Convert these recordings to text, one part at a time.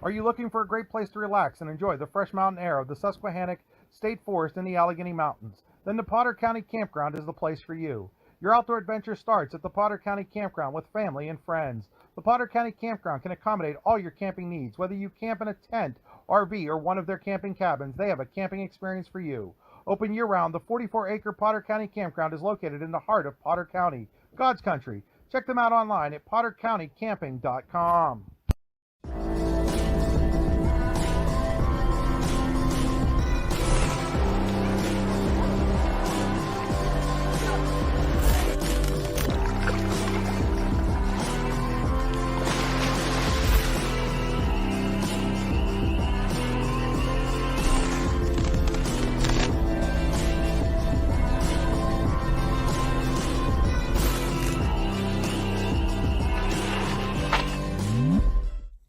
Are you looking for a great place to relax and enjoy the fresh mountain air of the Susquehannock State Forest in the Allegheny Mountains? Then the Potter County Campground is the place for you. Your outdoor adventure starts at the Potter County Campground with family and friends. The Potter County Campground can accommodate all your camping needs. Whether you camp in a tent, RV, or one of their camping cabins, they have a camping experience for you. Open year-round, the 44-acre Potter County Campground is located in the heart of Potter County, God's country. Check them out online at pottercountycamping.com.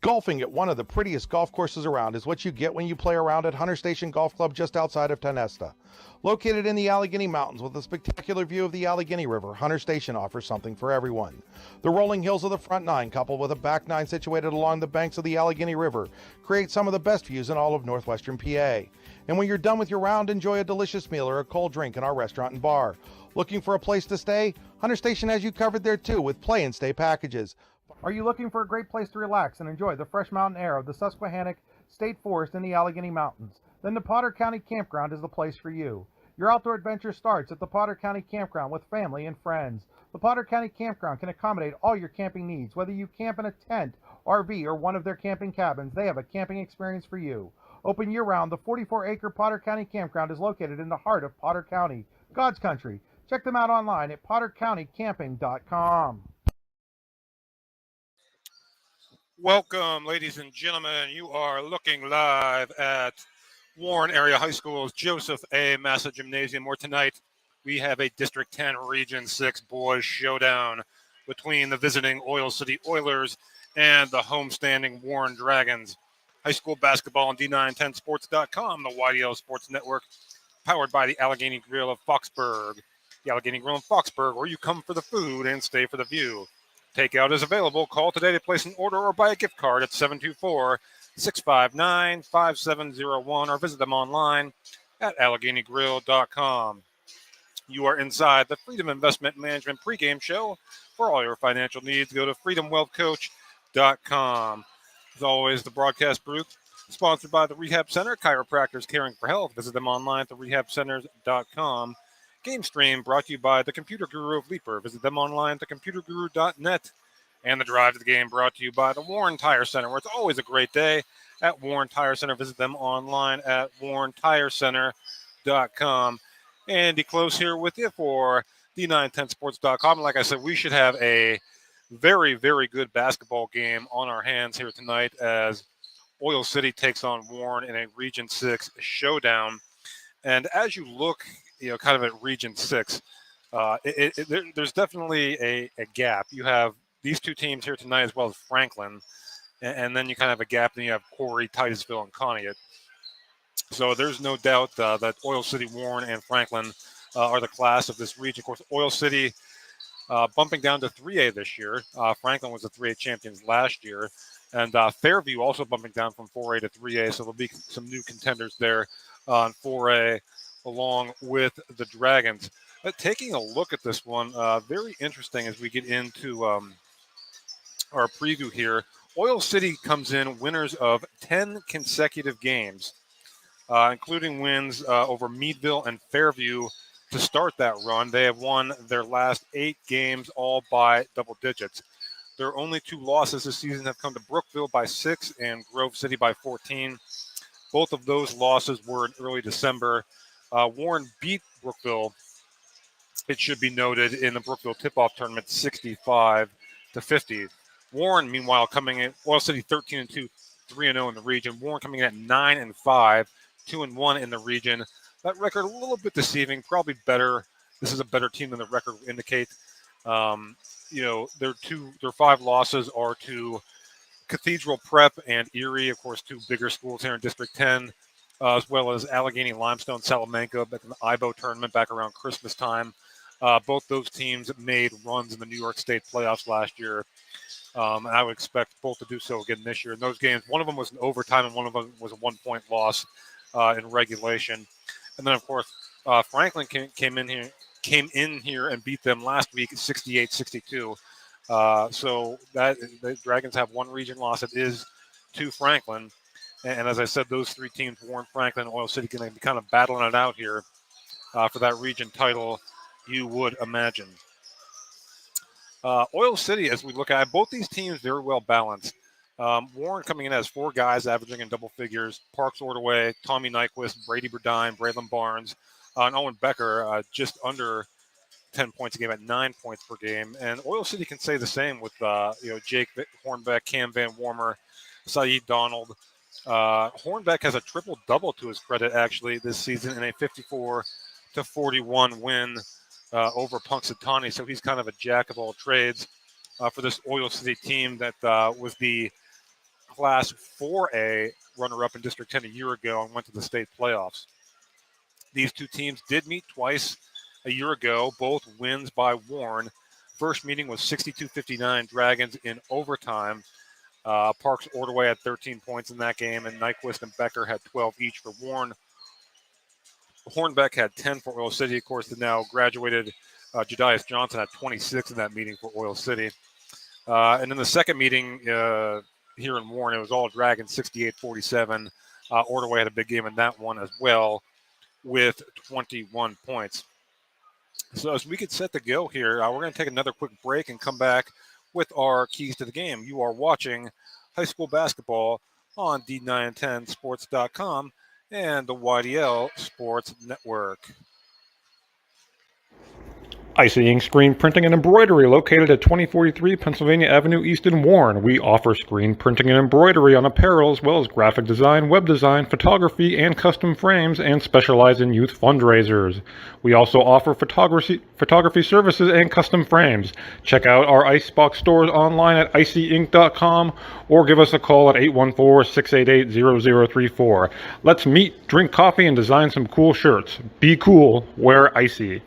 Golfing at one of the prettiest golf courses around is what you get when you play around at Hunter Station Golf Club just outside of Tonesta. Located in the Allegheny Mountains with a spectacular view of the Allegheny River, Hunter Station offers something for everyone. The rolling hills of the front nine, coupled with a back nine situated along the banks of the Allegheny River, create some of the best views in all of northwestern PA. And when you're done with your round, enjoy a delicious meal or a cold drink in our restaurant and bar. Looking for a place to stay? Hunter Station has you covered there too with play and stay packages. Are you looking for a great place to relax and enjoy the fresh mountain air of the Susquehannock State Forest in the Allegheny Mountains? Then the Potter County Campground is the place for you. Your outdoor adventure starts at the Potter County Campground with family and friends. The Potter County Campground can accommodate all your camping needs. Whether you camp in a tent, RV, or one of their camping cabins, they have a camping experience for you. Open year-round, the 44-acre Potter County Campground is located in the heart of Potter County, God's country. Check them out online at pottercountycamping.com. Welcome, ladies and gentlemen. You are looking live at Warren Area High School's Joseph A. Massa Gymnasium, where tonight we have a District 10 Region 6 boys showdown between the visiting Oil City Oilers and the homestanding Warren Dragons. High school basketball on D910sports.com, the YDL Sports Network, powered by the Allegheny Grill of Foxburg. The Allegheny Grill of Foxburg, where you come for the food and stay for the view. Takeout is available. Call today to place an order or buy a gift card at 724-659-5701 or visit them online at AlleghenyGrill.com. You are inside the Freedom Investment Management pregame show. For all your financial needs, go to freedomwealthcoach.com. As always, the broadcast booth sponsored by the Rehab Center, chiropractors caring for health. Visit them online at therehabcenters.com. Game stream brought to you by the Computer Guru of Leaper. Visit them online at thecomputerguru.net. And the drive to the game brought to you by the Warren Tire Center, where it's always a great day at Warren Tire Center. Visit them online at warrentirecenter.com. Andy Close here with you for D910sports.com. Like I said, we should have a very, very good basketball game on our hands here tonight as Oil City takes on Warren in a Region 6 showdown. And as you look, kind of at Region 6, there's definitely a gap. You have these two teams here tonight as well as Franklin, and then you kind of have a gap, and you have Corey, Titusville, and Conneaut. So there's no doubt that Oil City, Warren, and Franklin are the class of this region. Of course, Oil City bumping down to 3A this year. Franklin was the 3A champions last year. And Fairview also bumping down from 4A to 3A, so there'll be some new contenders there on 4A along with the Dragons. But taking a look at this one, very interesting as we get into our preview here. Oil City comes in winners of 10 consecutive games, including wins over Meadville and Fairview to start that run. They have won their last 8 games, all by double digits. Their only 2 losses this season have come to Brookville by 6 and Grove City by 14. Both of those losses were in early December. Warren beat Brookville, it should be noted, in the Brookville tip-off tournament 65-50. Warren, meanwhile, coming in, Oil City 13-2, 3-0 in the region. Warren coming in at 9-5, 2-1 in the region. That record a little bit deceiving, probably better. This is a better team than the record would indicate. Their 5 losses are to Cathedral Prep and Erie, of course, 2 bigger schools here in District 10, as well as Allegheny Limestone, Salamanca, back in the IBO tournament back around Christmas time. Both those teams made runs in the New York State playoffs last year. And I would expect both to do so again this year. In those games, one of them was an overtime and one of them was a 1-point loss in regulation. And then, of course, Franklin came in here and beat them last week 68-62. So that the Dragons have one region loss. It is to Franklin. And as I said, those three teams, Warren, Franklin, and Oil City, going to be kind of battling it out here for that region title, you would imagine. Oil City, as we look at both these teams, very well balanced. Warren coming in as 4 guys averaging in double figures. Parks Ordaway, Tommy Nyquist, Brady Burdine, Braylon Barnes, and Owen Becker just under 10 points a game at 9 points per game. And Oil City can say the same with Jake Hornbeck, Cam Van Warmer, Saeed Donald. Hornbeck has a triple-double to his credit, actually, this season in a 54-41 win over Punxsutawney. So he's kind of a jack of all trades for this Oil City team that was the Class 4A runner-up in District 10 a year ago and went to the state playoffs. These two teams did meet twice a year ago, both wins by Warren. First meeting was 62-59 Dragons in overtime. Parks Ordaway had 13 points in that game, and Nyquist and Becker had 12 each for Warren. Hornbeck had 10 for Oil City. Of course, the now graduated Jedias Johnson had 26 in that meeting for Oil City. And in the second meeting here in Warren, it was all Dragons, 68-47. Ordaway had a big game in that one as well with 21 points. So as we get set to go here, we're going to take another quick break and come back with our keys to the game. You are watching high school basketball on D910sports.com and the YDL Sports Network. Icy Ink Screen Printing and Embroidery, located at 2043 Pennsylvania Avenue East in Warren. We offer screen printing and embroidery on apparel, as well as graphic design, web design, photography, and custom frames, and specialize in youth fundraisers. We also offer photography services and custom frames. Check out our Icebox stores online at icyink.com or give us a call at 814-688-0034. Let's meet, drink coffee, and design some cool shirts. Be cool, wear Icy.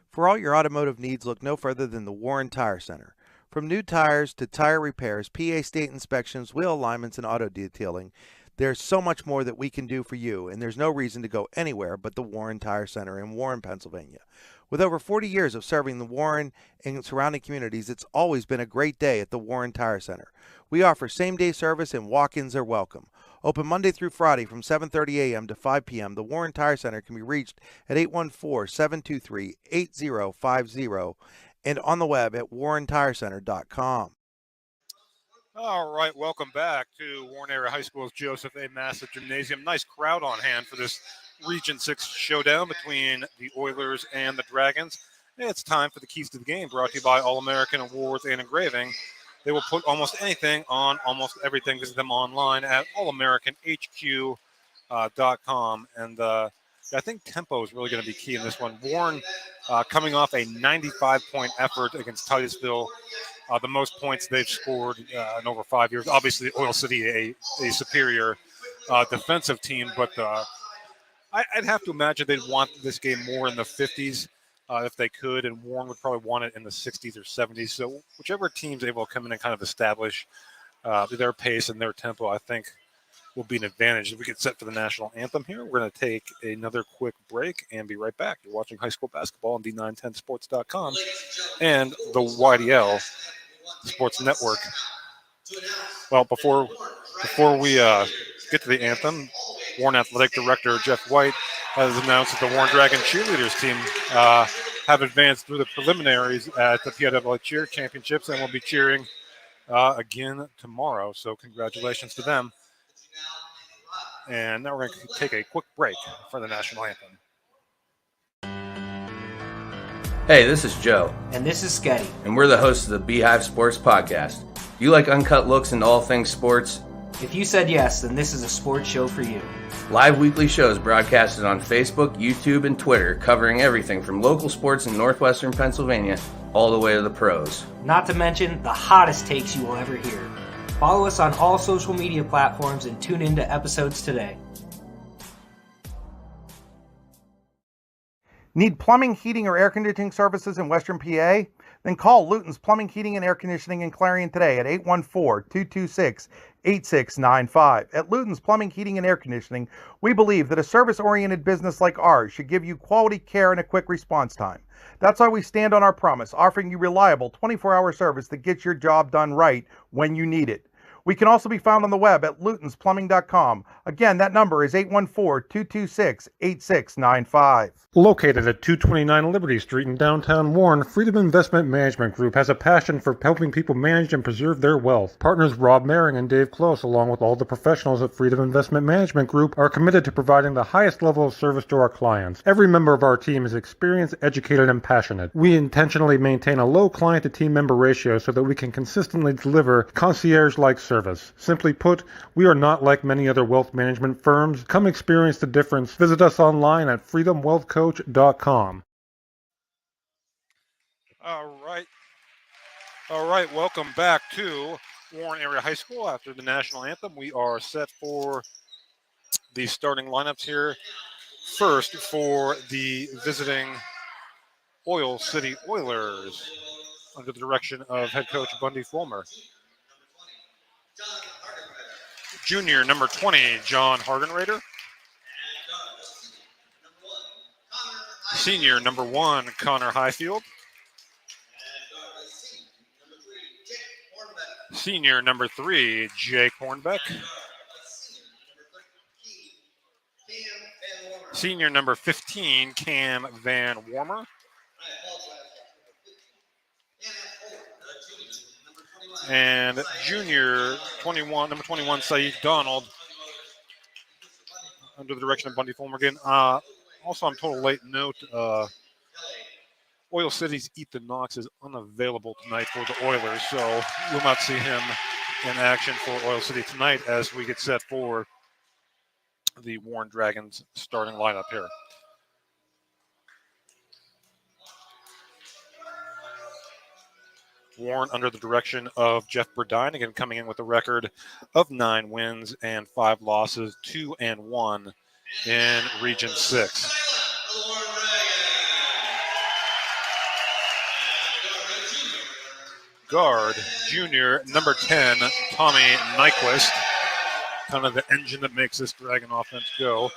For all your automotive needs, look no further than the Warren Tire Center. From new tires to tire repairs, PA state inspections, wheel alignments, and auto detailing, there's so much more that we can do for you, and there's no reason to go anywhere but the Warren Tire Center in Warren, Pennsylvania. With over 40 years of serving the Warren and surrounding communities, it's always been a great day at the Warren Tire Center. We offer same-day service and walk-ins are welcome. Open Monday through Friday from 7:30 a.m. to 5 p.m., the Warren Tire Center can be reached at 814-723-8050 and on the web at warrentirecenter.com. All right, welcome back to Warren Area High School's Joseph A. Massett Gymnasium. Nice crowd on hand for this Region 6 showdown between the Oilers and the Dragons. It's time for the keys to the game, brought to you by All-American Awards and Engraving. They will put almost anything on almost everything. Visit them online at allamericanhq.com. And I think tempo is really going to be key in this one. Warren coming off a 95-point effort against Titusville, the most points they've scored in over 5 years. Obviously, Oil City, a superior defensive team, but I'd have to imagine they'd want this game more in the 50s. If they could, and Warren would probably want it in the 60s or 70s. So whichever team's able to come in and kind of establish their pace and their tempo, I think will be an advantage. If we get set for the national anthem here, we're going to take another quick break and be right back. You're watching high school basketball on D910sports.com and the YDL Sports Network. Well, before we get to the anthem, Warren Athletic Director Jeff White has announced that the Warren Dragon cheerleaders team have advanced through the preliminaries at the PIAA Cheer Championships and will be cheering again tomorrow. So congratulations to them. And now we're going to take a quick break for the national anthem. Hey, this is Joe. And this is Sketty. And we're the hosts of the Beehive Sports Podcast. Do you like uncut looks into all things sports? If you said yes, then this is a sports show for you. Live weekly shows broadcasted on Facebook, YouTube, and Twitter, covering everything from local sports in northwestern Pennsylvania all the way to the pros. Not to mention the hottest takes you will ever hear. Follow us on all social media platforms and tune into episodes today. Need plumbing, heating, or air conditioning services in Western PA? Then call Luton's Plumbing, Heating, and Air Conditioning in Clarion today at 814-226-8695. At Luton's Plumbing, Heating, and Air Conditioning, we believe that a service-oriented business like ours should give you quality care and a quick response time. That's why we stand on our promise, offering you reliable 24-hour service that gets your job done right when you need it. We can also be found on the web at lutonsplumbing.com. Again, that number is 814-226-8695. Located at 229 Liberty Street in downtown Warren, Freedom Investment Management Group has a passion for helping people manage and preserve their wealth. Partners Rob Maring and Dave Close, along with all the professionals at Freedom Investment Management Group, are committed to providing the highest level of service to our clients. Every member of our team is experienced, educated, and passionate. We intentionally maintain a low client-to-team member ratio so that we can consistently deliver concierge-like service. Simply put, we are not like many other wealth management firms. Come experience the difference. Visit us online at freedomwealthcoach.com. All right. Welcome back to Warren Area High School. After the national anthem, we are set for the starting lineups here. First, for the visiting Oil City Oilers, under the direction of head coach Bundy Fulmer. Junior, number 20, John Hardenrader. Senior, number 1, Connor Highfield. Senior, number 3, Jake Hornbeck. Senior, number 15, Cam Van Warmer. And junior, 21, number 21, Saeed Donald, under the direction of Bundy Fulmer again. Also, on total late note, Oil City's Ethan Knox is unavailable tonight for the Oilers, so we'll not see him in action for Oil City tonight as we get set for the Warren Dragons starting lineup here. Warren under the direction of Jeff Burdine, again coming in with a record of 9 wins and 5 losses, 2-1 in Region 6. Guard, junior, number 10, Tommy Nyquist, kind of the engine that makes this Dragon offense go.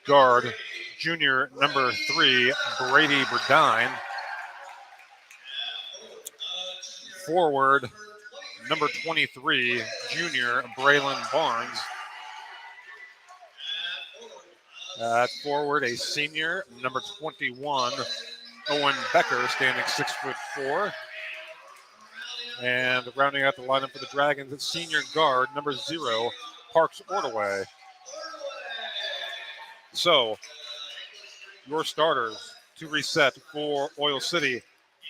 Guard, junior, number 3, Brady Burdine. Forward, number 23, junior, Braylon Barnes. At forward, a senior, number 21, Owen Becker, standing 6'4". And rounding out the lineup for the Dragons, it's senior guard, number 0, Parks Ordaway. So, your starters to reset for Oil City: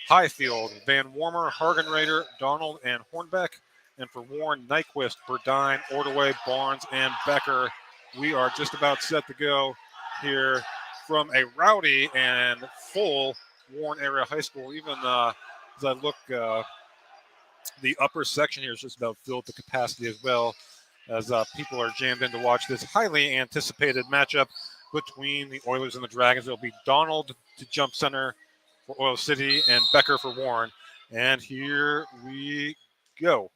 Highfield, Van Warmer, Hargenrader, Donald, and Hornbeck. And for Warren, Nyquist, Burdine, Ordaway, Barnes, and Becker. We are just about set to go here from a rowdy and full Warren Area High School. Even as I look, the upper section here is just about filled to capacity as well, as people are jammed in to watch this highly anticipated matchup between the Oilers and the Dragons. It'll be Donald to jump center for Oil City and Becker for Warren. And here we go.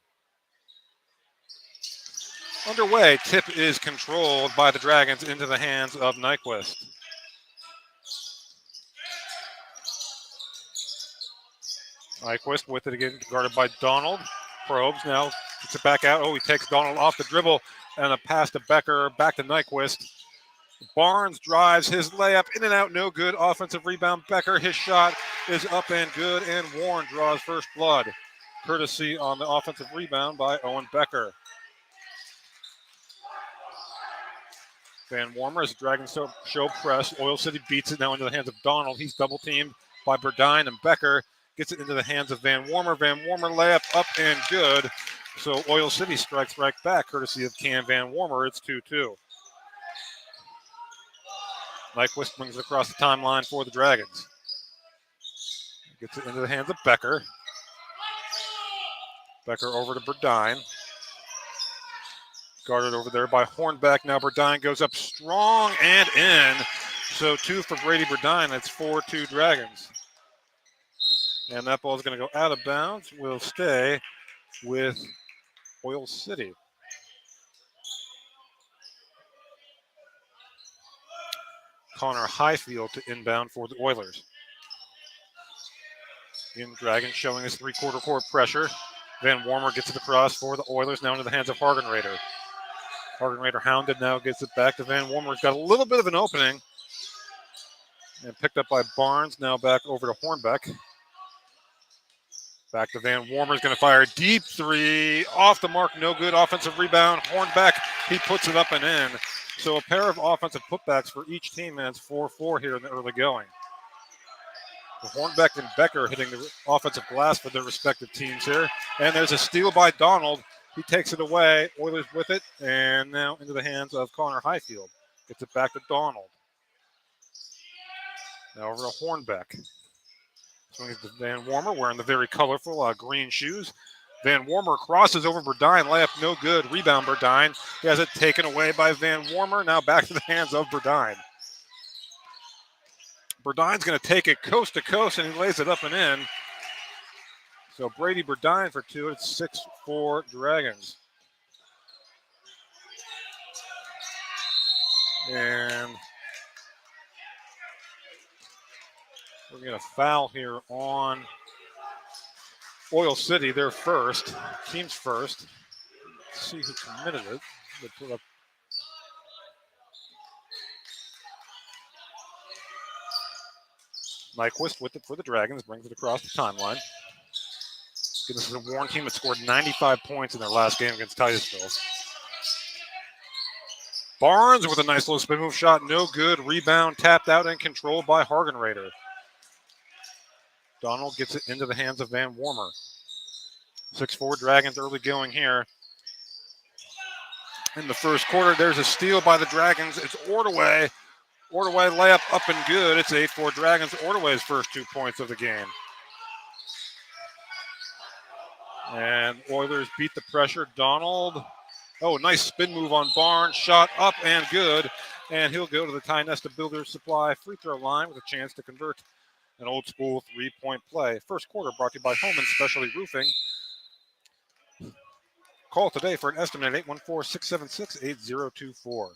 Underway, tip is controlled by the Dragons into the hands of Nyquist. Nyquist with it again, guarded by Donald. Probes now, gets it back out. Oh, he takes Donald off the dribble, and a pass to Becker, back to Nyquist. Barnes drives his layup in and out, no good. Offensive rebound, Becker, his shot is up and good, and Warren draws first blood. Courtesy on the offensive rebound by Owen Becker. Van Warmer as the Dragons show press. Oil City beats it now into the hands of Donald. He's double teamed by Burdine, and Becker gets it into the hands of Van Warmer. Van Warmer layup up and good. So Oil City strikes right back, courtesy of Cam Van Warmer. It's 2-2. Nyquist brings it across the timeline for the Dragons. Gets it into the hands of Becker. Becker over to Burdine. Guarded over there by Hornbeck. Now Burdine goes up strong and in. So 2 for Brady Burdine. That's 4-2 Dragons. And that ball is going to go out of bounds. Will stay with Oil City. Connor Highfield to inbound for the Oilers. Again, Dragon showing his three-quarter court pressure. Van Warmer gets it across for the Oilers, now into the hands of Hargenrader. Hargenrader hounded, now gets it back to Van Warmer. He's got a little bit of an opening. And picked up by Barnes, now back over to Hornbeck. Back to Van Warmer, is going to fire a deep three. Off the mark, no good. Offensive rebound. Hornbeck, he puts it up and in. So a pair of offensive putbacks for each team, and it's 4-4 here in the early going. The Hornbeck and Becker hitting the offensive glass for their respective teams here. And there's a steal by Donald. He takes it away. Oilers with it. And now into the hands of Connor Highfield. Gets it back to Donald. Now over to Hornbeck. Swings to Van Warmer wearing the very colorful green shoes. Van Warmer crosses over Burdine. Layup no good. Rebound Burdine. He has it taken away by Van Warmer. Now back to the hands of Burdine. Burdine's going to take it coast to coast, and he lays it up and in. So Brady Burdine for two. It's 6-4 Dragons. And we're going to foul here on Oil City. They're first. Team's first. Let's see who committed it. They put up Nyquist with it for the Dragons, brings it across the timeline. This is a Warren team that scored 95 points in their last game against Titusville. Barnes with a nice little spin move shot, no good. Rebound tapped out and controlled by Hargenrader. Donald gets it into the hands of Van Warmer. 6-4 Dragons early going here. In the first quarter, there's a steal by the Dragons. It's Ordaway. Ordaway layup up and good. It's 8-4 Dragons. Ordaway's first 2 points of the game. And Oilers beat the pressure. Donald. Oh, nice spin move on Barnes. Shot up and good. And he'll go to the Ty Nesta Builders Supply free throw line with a chance to convert an old school 3-point play. First quarter brought to you by Holman Specialty Roofing. Call today for an estimate at 814-676-8024.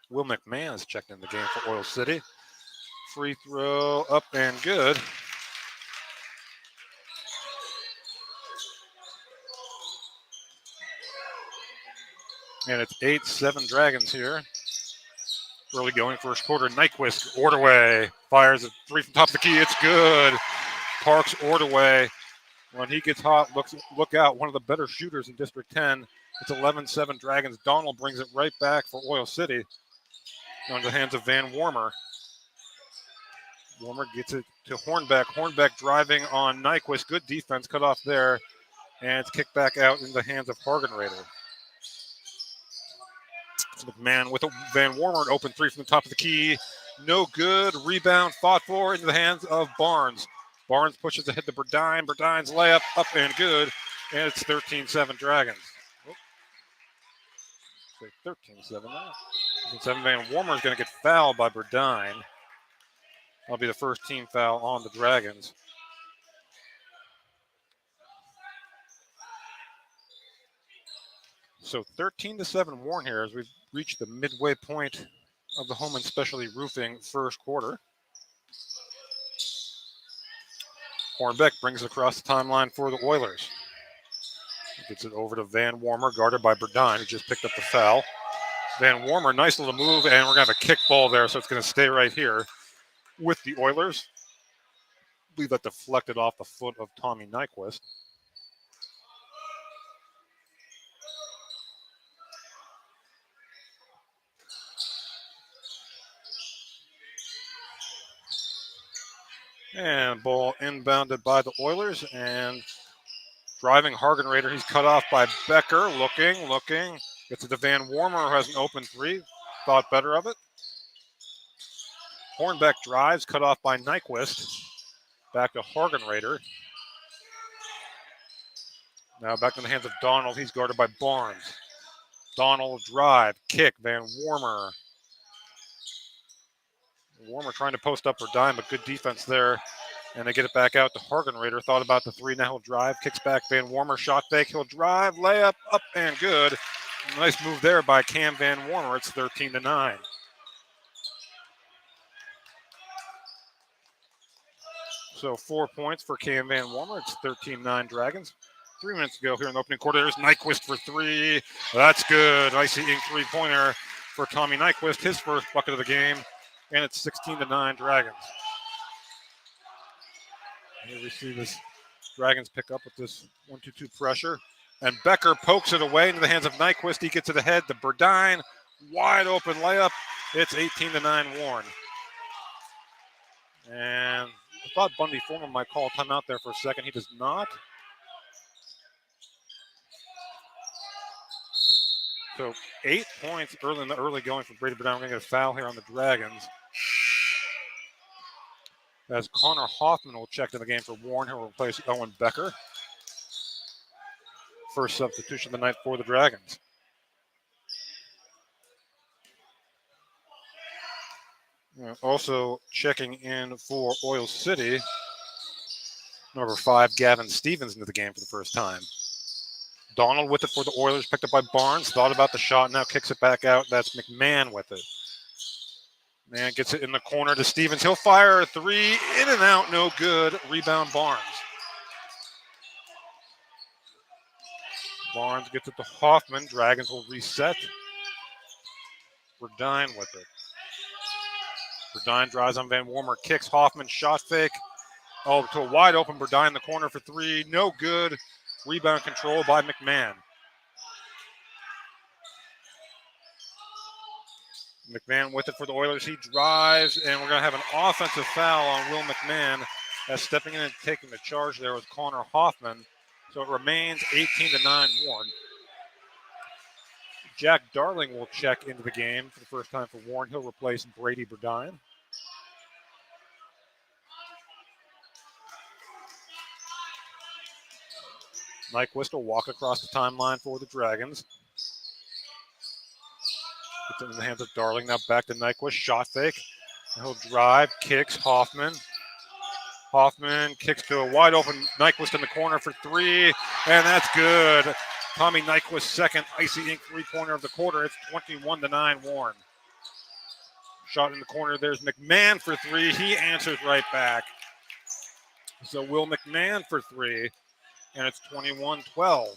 Will McMahon has checked in the game for Oil City. Free throw up and good. And it's 8-7 Dragons here. Early going first quarter. Nyquist, Ordaway fires a three from top of the key. It's good. Parks Ordaway. When he gets hot, look out. One of the better shooters in District 10. It's 11-7 Dragons. Donald brings it right back for Oil City. Into the hands of Van Warmer. Warmer gets it to Hornbeck. Hornbeck driving on Nyquist. Good defense cut off there. And it's kicked back out in the hands of Hargenrader. McMahon with a Van Warmer, an open three from the top of the key. No good. Rebound fought for into the hands of Barnes. Barnes pushes ahead to Burdine. Burdine's layup up and good. And it's 13-7 Dragons. 13-7 now. 7 Van Warmer is going to get fouled by Burdine. That'll be the first team foul on the Dragons. So 13-7 Warren here as we've reached the midway point of the Holman Specialty Roofing first quarter. Hornbeck brings it across the timeline for the Oilers. Gets it over to Van Warmer, guarded by Burdine, who just picked up the foul. Van Warmer, nice little move, and we're going to have a kick ball there, so it's going to stay right here with the Oilers. I believe that deflected off the foot of Tommy Nyquist. And ball inbounded by the Oilers, and driving Hargenrader. He's cut off by Becker. Looking. Gets it to Van Warmer, who has an open three. Thought better of it. Hornbeck drives, cut off by Nyquist. Back to Hargenrader. Now back in the hands of Donald. He's guarded by Barnes. Donald drive, kick, Van Warmer. Warmer trying to post up for dime, but good defense there. And they get it back out to Hargenrader. Thought about the three. Now he'll drive. Kicks back. Van Warmer shot fake. He'll drive. Layup. Up and good. Nice move there by Cam Van Warmer. It's 13-9. So 4 points for Cam Van Warmer. It's 13-9 Dragons. 3 minutes to go here in the opening quarter. There's Nyquist for three. That's good. Icy ink three-pointer for Tommy Nyquist. His first bucket of the game. And it's 16-9 Dragons. Here we see this Dragons pick up with this 1-2-2 pressure. And Becker pokes it away into the hands of Nyquist. He gets it ahead to Burdine. Wide open layup. It's 18-9 Warren. And I thought Bundy Foreman might call a timeout there for a second. He does not. So 8 points early in the early going for Brady Burdine. We're going to get a foul here on the Dragons. As Connor Hoffman will check in the game for Warren, who will replace Owen Becker. First substitution of the night for the Dragons. Also checking in for Oil City, number 5, Gavin Stevens into the game for the first time. Donald with it for the Oilers, picked up by Barnes, thought about the shot, now kicks it back out. That's McMahon with it. Man gets it in the corner to Stevens. He'll fire a three, in and out, no good. Rebound Barnes. Barnes gets it to Hoffman. Dragons will reset. Burdine with it. Burdine drives on Van Warmer, kicks Hoffman, shot fake. Oh, to a wide open Burdine in the corner for three, no good. Rebound control by McMahon. McMahon with it for the Oilers. He drives, and we're going to have an offensive foul on Will McMahon as stepping in and taking the charge there with Connor Hoffman. So it remains 18-9 Warren. Jack Darling will check into the game for the first time for Warren. He'll replace Brady Burdine. Nyquist will walk across the timeline for the Dragons. Gets it in the hands of Darling. Now back to Nyquist. Shot fake. And he'll drive, kicks Hoffman. Hoffman kicks to a wide open Nyquist in the corner for three. And that's good. Tommy Nyquist's second icy ink three-pointer of the quarter. It's 21-9 Warren. Shot in the corner. There's McMahon for three. He answers right back. So Will McMahon for three. And it's 21-12.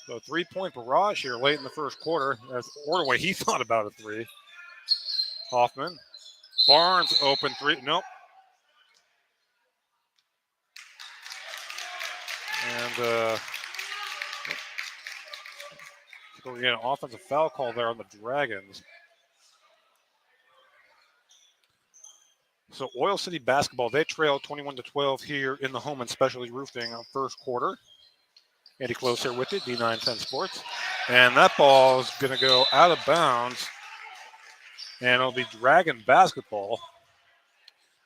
So 3-point barrage here late in the first quarter. That's Ordway. He thought about a three. Hoffman. Barnes open three. Nope. And so we get an offensive foul call there on the Dragons. So Oil City basketball, they trail 21-12 here in the home and specialty roofing first quarter. Andy Close here with it, D910 Sports. And that ball is going to go out of bounds. And it'll be Dragon basketball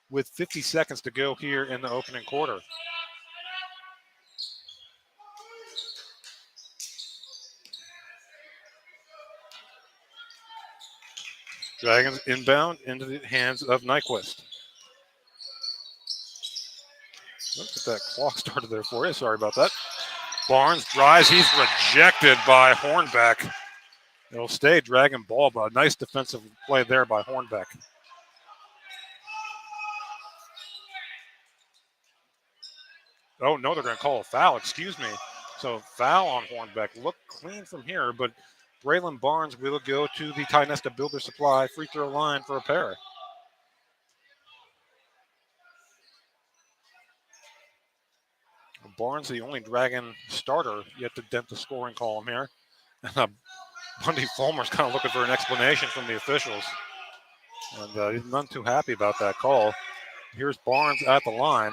with 50 seconds to go here in the opening quarter. Dragons inbound into the hands of Nyquist. Look at that clock started there for you. Sorry about that. Barnes drives. He's rejected by Hornbeck. It'll stay Dragon ball, but a nice defensive play there by Hornbeck. Oh, no, they're going to call a foul. Excuse me. So foul on Hornbeck. Look clean from here, but Braylon Barnes will go to the Tynesta Builder Supply free throw line for a pair. Barnes, the only Dragon starter yet to dent the scoring column here. And Bundy Fulmer's kind of looking for an explanation from the officials. And he's none too happy about that call. Here's Barnes at the line.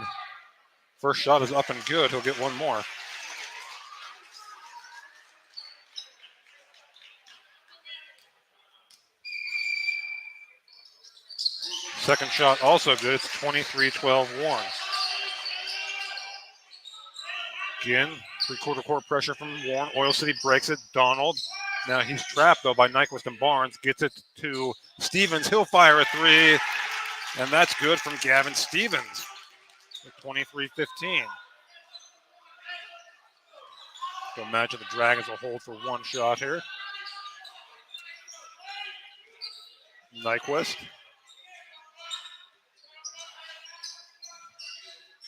First shot is up and good. He'll get one more. Second shot also good. It's 23-12 Warren. Again, three-quarter court pressure from Warren. Oil City breaks it. Donald Now he's trapped, though, by Nyquist and Barnes. Gets it to Stevens. He'll fire a three, and that's good from Gavin Stevens. 23-15. So imagine the Dragons will hold for one shot here. Nyquist.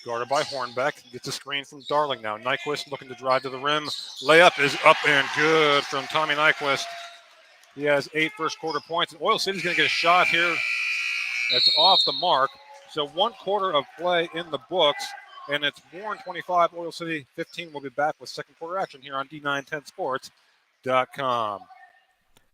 Guarded by Hornbeck. Gets a screen from Darling now. Nyquist looking to drive to the rim. Layup is up and good from Tommy Nyquist. He has 8 first quarter points. And Oil City's going to get a shot here. That's off the mark. So 1 quarter of play in the books. And it's Warren 25, Oil City 15. We'll be back with second quarter action here on D910sports.com.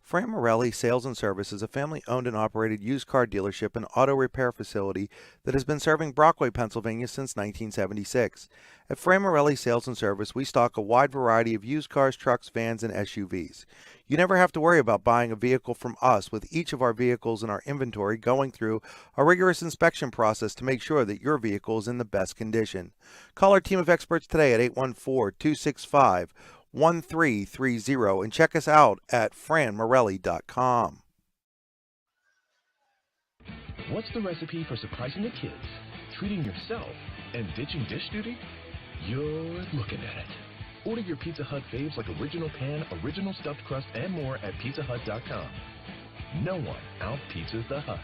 Fran Morelli Sales and Service is a family-owned and operated used car dealership and auto repair facility that has been serving Brockway, Pennsylvania since 1976. At Fran Morelli Sales and Service, we stock a wide variety of used cars, trucks, vans, and SUVs. You never have to worry about buying a vehicle from us, with each of our vehicles in our inventory going through a rigorous inspection process to make sure that your vehicle is in the best condition. Call our team of experts today at 814-265-1330 and check us out at franmorelli.com. What's the recipe for surprising the kids, treating yourself, and ditching dish duty? You're looking at it. Order your Pizza Hut faves like original pan, original stuffed crust, and more at pizzahut.com. No one out-pizzas the Hut.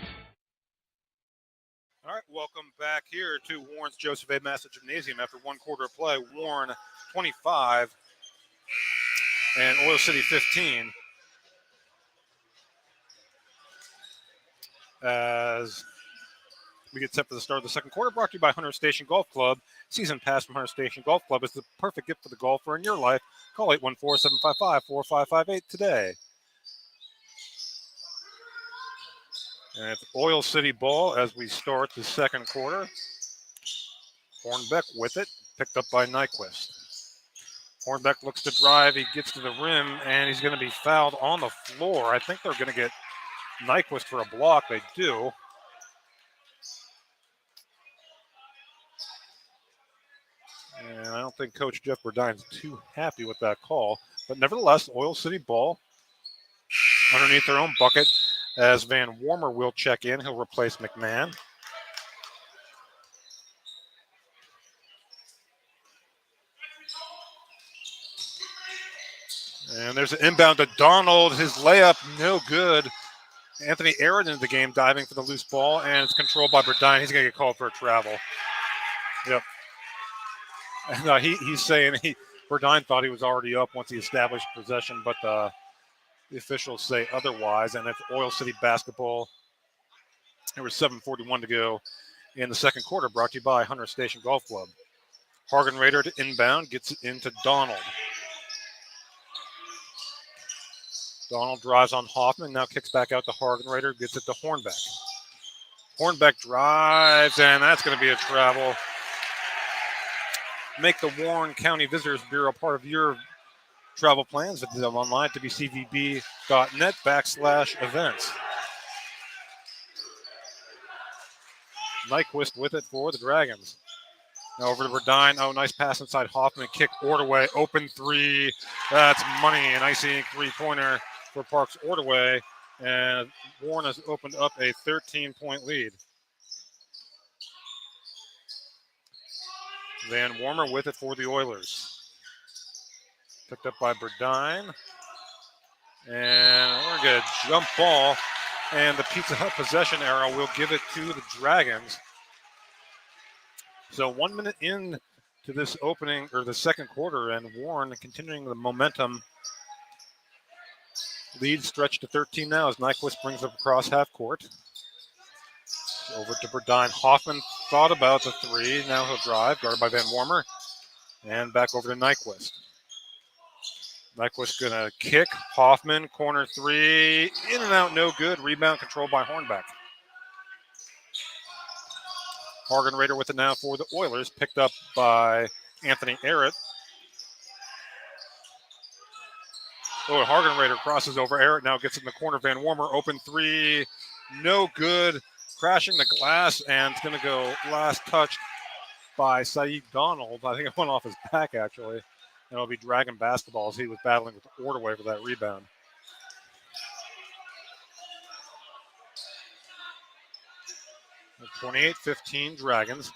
All right, welcome back here to Warren's Joseph A. Massa Gymnasium after 1 quarter of play. Warren 25 and Oil City 15. As we get set for the start of the second quarter, brought to you by Hunter Station Golf Club. Season pass from Hunter Station Golf Club is the perfect gift for the golfer in your life. Call 814-755-4558 today. And it's Oil City ball as we start the second quarter. Hornbeck with it, picked up by Nyquist. Hornbeck looks to drive. He gets to the rim, and he's going to be fouled on the floor. I think they're going to get Nyquist for a block. They do. And I don't think Coach Jeff Burdine's too happy with that call. But nevertheless, Oil City ball underneath their own bucket as Van Warmer will check in. He'll replace McMahon. And there's an inbound to Donald. His layup, no good. Anthony Aaron into the game, diving for the loose ball, and it's controlled by Burdine. He's going to get called for a travel. Yep. And he's saying Burdine thought he was already up once he established possession, but the officials say otherwise, and it's Oil City basketball. There was 7:41 to go in the second quarter, brought to you by Hunter Station Golf Club. Hargan Raider to inbound, gets it into Donald. Donald drives on Hoffman, now kicks back out to Hargan Raider, gets it to Hornbeck. Hornbeck drives, and that's going to be a travel. Make the Warren County Visitors Bureau part of your travel plans. Visit them online at wcvb.net/events. Nyquist with it for the Dragons. Now over to Burdine. Oh, nice pass inside Hoffman. Kick Ordaway. Open three. That's money. An icing three-pointer for Parks Ordaway. And Warren has opened up a 13-point lead. Van Warmer with it for the Oilers. Picked up by Burdine. And we're going to jump ball. And the Pizza Hut possession arrow will give it to the Dragons. So 1 minute in to this opening, or the second quarter, and Warren continuing the momentum. Lead stretched to 13 now as Nyquist brings up across half court. Over to Burdine. Hoffman thought about the three. Now he'll drive, guarded by Van Warmer. And back over to Nyquist. Nyquist going to kick. Hoffman, corner three. In and out, no good. Rebound controlled by Hornbeck. Hargan Raider with it now for the Oilers. Picked up by Anthony Arrett. Oh, Hargan Raider crosses over. Arrett now gets in the corner. Van Warmer, open three. No good. Crashing the glass, and it's going to go last touched by Saeed Donald. I think it went off his back, actually. And it'll be Dragon basketball as he was battling with Ordaway for that rebound. 28-15 Dragons.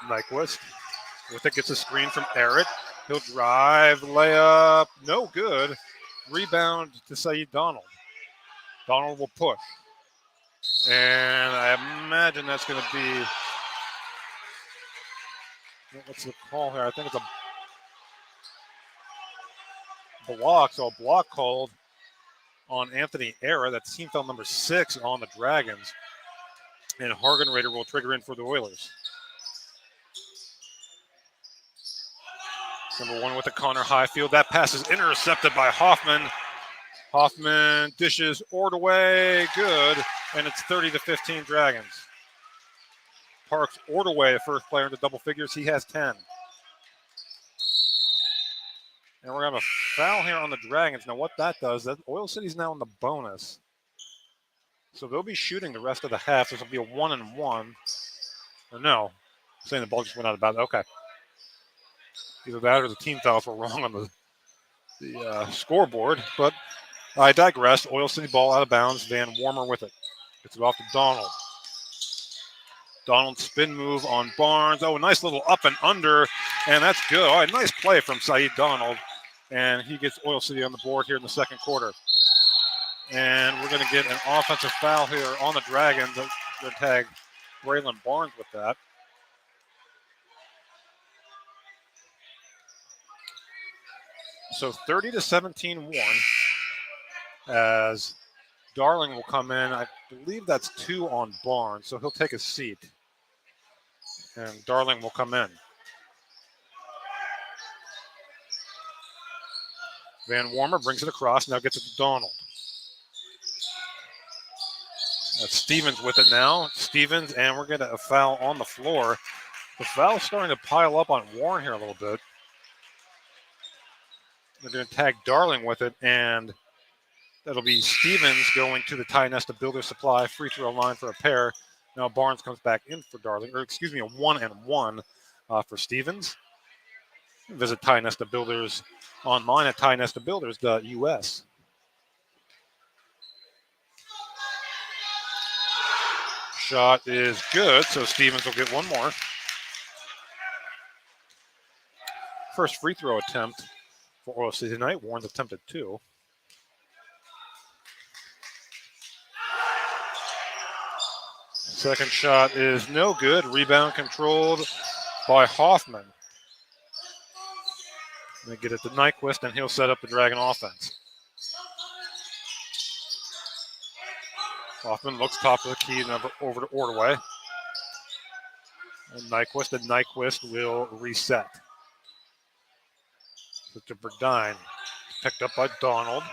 Nyquist with it, gets a screen from Barrett. He'll drive, layup, no good. Rebound to Saeed Donald. Donald will push. And I imagine that's going to be, what's the call here? I think it's a block. So a block called on Anthony Era. That's team foul number 6 on the Dragons. And Hargenrader will trigger in for the Oilers. Number 1 with the Connor Highfield. That pass is intercepted by Hoffman. Hoffman dishes Ordaway. Good. And it's 30-15 Dragons. Parks Ordaway, the first player into double figures. He has 10. And we're going to have a foul here on the Dragons. Now what that does, that Oil City's now in the bonus. So they'll be shooting the rest of the half. This will be a 1-1. Or no. I'm saying the ball just went out of bounds. Okay. Either that or the team fouls were wrong on the scoreboard. But I digress. Oil City ball out of bounds. Van Warmer with it. Gets it off to Donald. Donald spin move on Barnes. Oh, a nice little up and under. And that's good. Oh, a nice play from Saeed Donald. And he gets Oil City on the board here in the second quarter. And we're going to get an offensive foul here on the Dragons. They're going to tag Braylon Barnes with that. So 30-17-1 as Darling will come in. I believe that's 2 on Barnes, so he'll take a seat. And Darling will come in. Van Warmer brings it across, now gets it to Donald. That's Stevens with it now. Stevens, and we're getting a foul on the floor. The foul's starting to pile up on Warren here a little bit. They're going to tag Darling with it, and that'll be Stevens going to the Ty Nesta Builder Supply free throw line for a pair. Now Barnes comes back in for Darling, or excuse me, a 1-1 for Stevens. Visit Ty Nesta Builders online at tynestabuilders.us. Shot is good, so Stevens will get one more. First free throw attempt for Oil City tonight. Warren's attempted 2. Second shot is no good. Rebound controlled by Hoffman. They get it to Nyquist, and he'll set up the Dragon offense. Hoffman looks top of the key, number over to Ordaway. And Nyquist will reset. To Burdine. Picked up by Donald.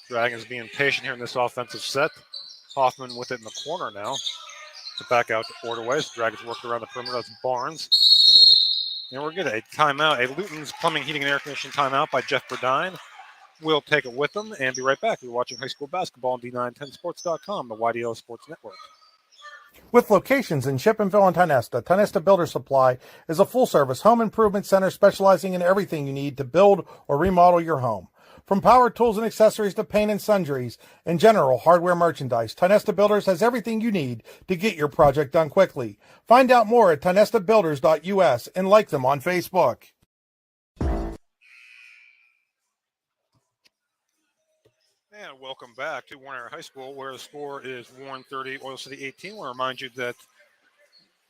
Dragons being patient here in this offensive set. Hoffman with it in the corner now. To back out to Ordaway. So Dragons work around the perimeter. That's Barnes. And we're getting a timeout, a Luton's Plumbing, Heating, and Air Conditioning timeout by Jeff Burdine. We'll take it with them and be right back. You're watching high school basketball on D910sports.com, the YDL Sports Network. With locations in Chippenville and Tionesta, Tionesta Builder Supply is a full-service home improvement center specializing in everything you need to build or remodel your home. From power tools and accessories to paint and sundries and general hardware merchandise, Tionesta Builders has everything you need to get your project done quickly. Find out more at tionestabuilders.us and like them on Facebook. And welcome back to Warren High School, where the score is Warren 30, Oil City 18. I want to remind you that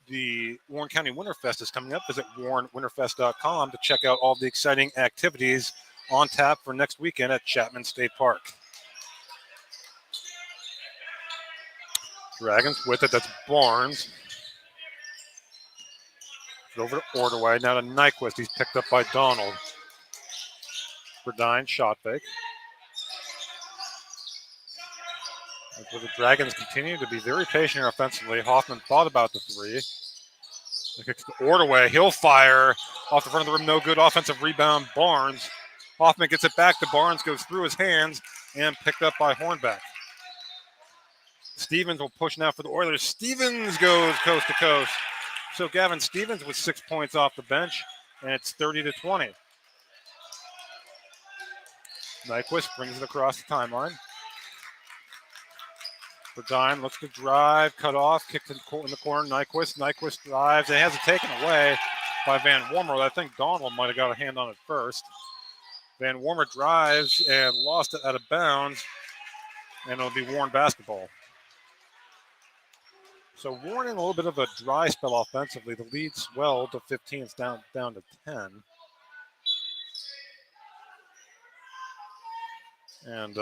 the Warren County Winterfest is coming up. Visit warrenwinterfest.com to check out all the exciting activities on tap for next weekend at Chapman State Park. Dragons with it. That's Barnes. Over to Ordaway. Now to Nyquist. He's picked up by Donald. Burdine, shot fake. But the Dragons continue to be very patient here offensively. Hoffman thought about the 3. He kicks to Ordaway. He'll fire off the front of the rim. No good. Offensive rebound. Barnes. Hoffman gets it back to Barnes. Goes through his hands and picked up by Hornbeck. Stevens will push now for the Oilers. Stevens goes coast to coast. So Gavin Stevens with 6 points off the bench, and it's 30-20. Nyquist brings it across the timeline. Burdine looks to drive, cut off, kicked in the corner. Nyquist drives. It has it taken away by Van Wormer. I think Donald might have got a hand on it first. Van Wormer drives and lost it out of bounds, and it'll be Warren basketball. So Warren in a little bit of a dry spell offensively. The lead swelled to 15. It's down to 10. And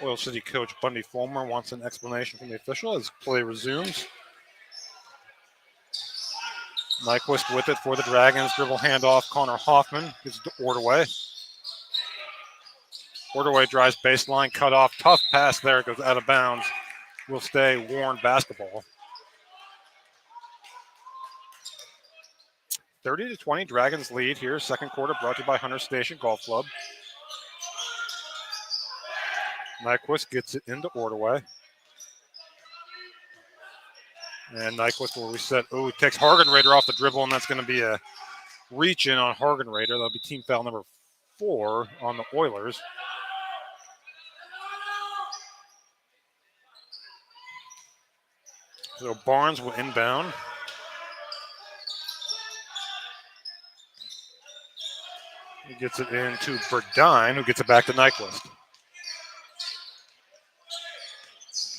Oil City coach Bundy Fulmer wants an explanation from the official as play resumes. Nyquist with it for the Dragons. Dribble handoff. Connor Hoffman gives it to Ordway. Ordway drives baseline, cut off. Tough pass there. Goes out of bounds. Will stay Warren basketball. 30-20, Dragons lead here. Second quarter brought to you by Hunter Station Golf Club. Nyquist gets it into Ordway. And Nyquist will reset. Oh, he takes Hargenrader off the dribble, and that's going to be a reach in on Hargenrader. That'll be team foul number 4 on the Oilers. So Barnes will inbound. He gets it into Burdine, who gets it back to Nyquist.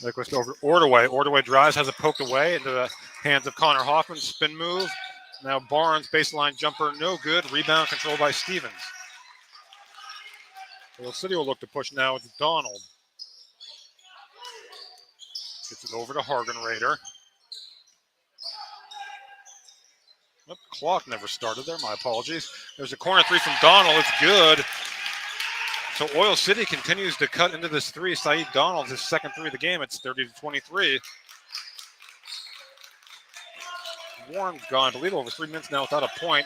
Nyquist over to Ordway. Ordway drives, has it poked away into the hands of Connor Hoffman. Spin move. Now Barnes, baseline jumper, no good. Rebound controlled by Stevens. Oil City will look to push now with Donald. Gets it over to Hargenrader. Oh, clock never started there. My apologies. There's a corner three from Donald. It's good. So Oil City continues to cut into this three. Saeed Donald, his second three of the game. It's 30-23. Warren's gone, I believe, over 3 minutes now without a point.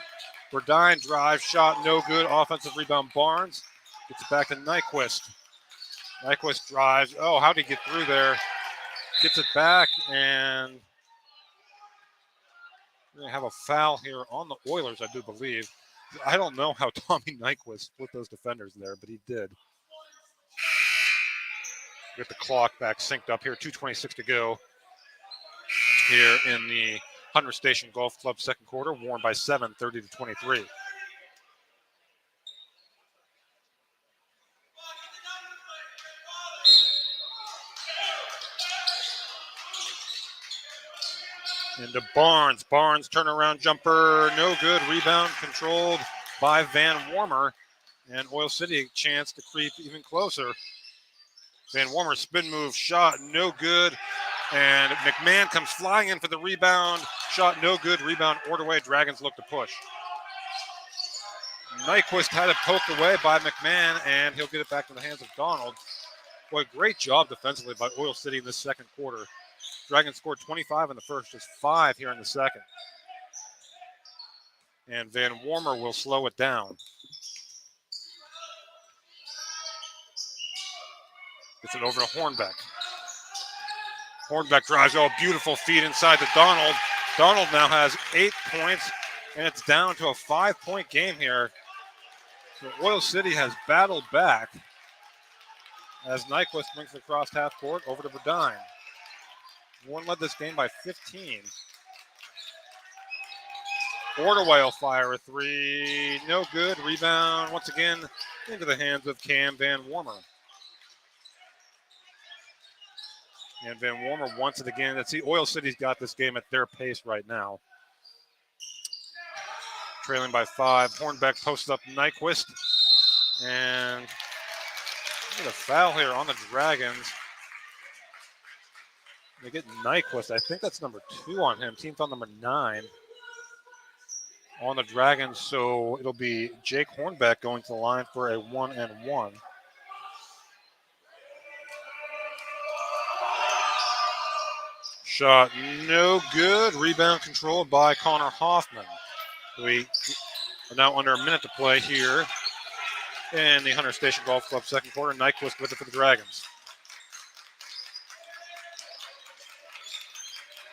Burdine drive, shot, no good. Offensive rebound, Barnes. Gets it back to Nyquist. Nyquist drives. Oh, how did he get through there? Gets it back, and we're going to have a foul here on the Oilers, I do believe. I don't know how Tommy Nyquist split those defenders there, but he did. Get the clock back synced up here. 2:26 to go here in the Hunter Station Golf Club second quarter. Warren by 7, 30-23. Into Barnes. Barnes turnaround jumper, no good. Rebound controlled by Van Wormer. And Oil City a chance to creep even closer. Van Wormer spin move, shot, no good. And McMahon comes flying in for the rebound. Shot, no good. Rebound, Ordway. Dragons look to push. Nyquist had it poked away by McMahon, and he'll get it back to the hands of Donald. Boy, great job defensively by Oil City in this second quarter. Dragons scored 25 in the first, just 5 here in the second. And Van Wormer will slow it down. Gets it over to Hornbeck. Hornbeck drives, oh, beautiful feed inside to Donald. Donald now has 8 points, and it's down to a 5-point game here. So Oil City has battled back as Nyquist brings it across half court over to Burdine. Warren led this game by 15. Ordway will fire a three. No good. Rebound once again into the hands of Cam Van Wormer. And Van Wormer wants it again. Let's see, Oil City's got this game at their pace right now. Trailing by 5. Hornbeck posts up Nyquist. And get a foul here on the Dragons. They get Nyquist. I think that's number 2 on him. Team foul number 9 on the Dragons. So it'll be Jake Hornbeck going to the line for a 1-and-1. Shot no good. Rebound controlled by Connor Hoffman. We are now under a minute to play here in the Hunter Station Golf Club second quarter. Nyquist with it for the Dragons.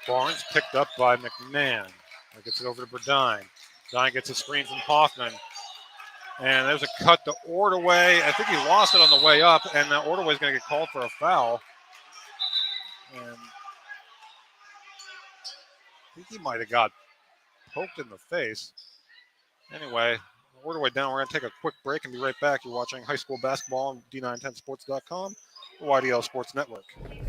Barnes picked up by McMahon. That gets it over to Burdine. Burdine gets a screen from Hoffman. And there's a cut to Ordaway. I think he lost it on the way up, and now Ordaway's going to get called for a foul. And I think he might have got poked in the face. Anyway, Ordaway down. We're going to take a quick break and be right back. You're watching high school basketball on D910sports.com, the YDL Sports Network.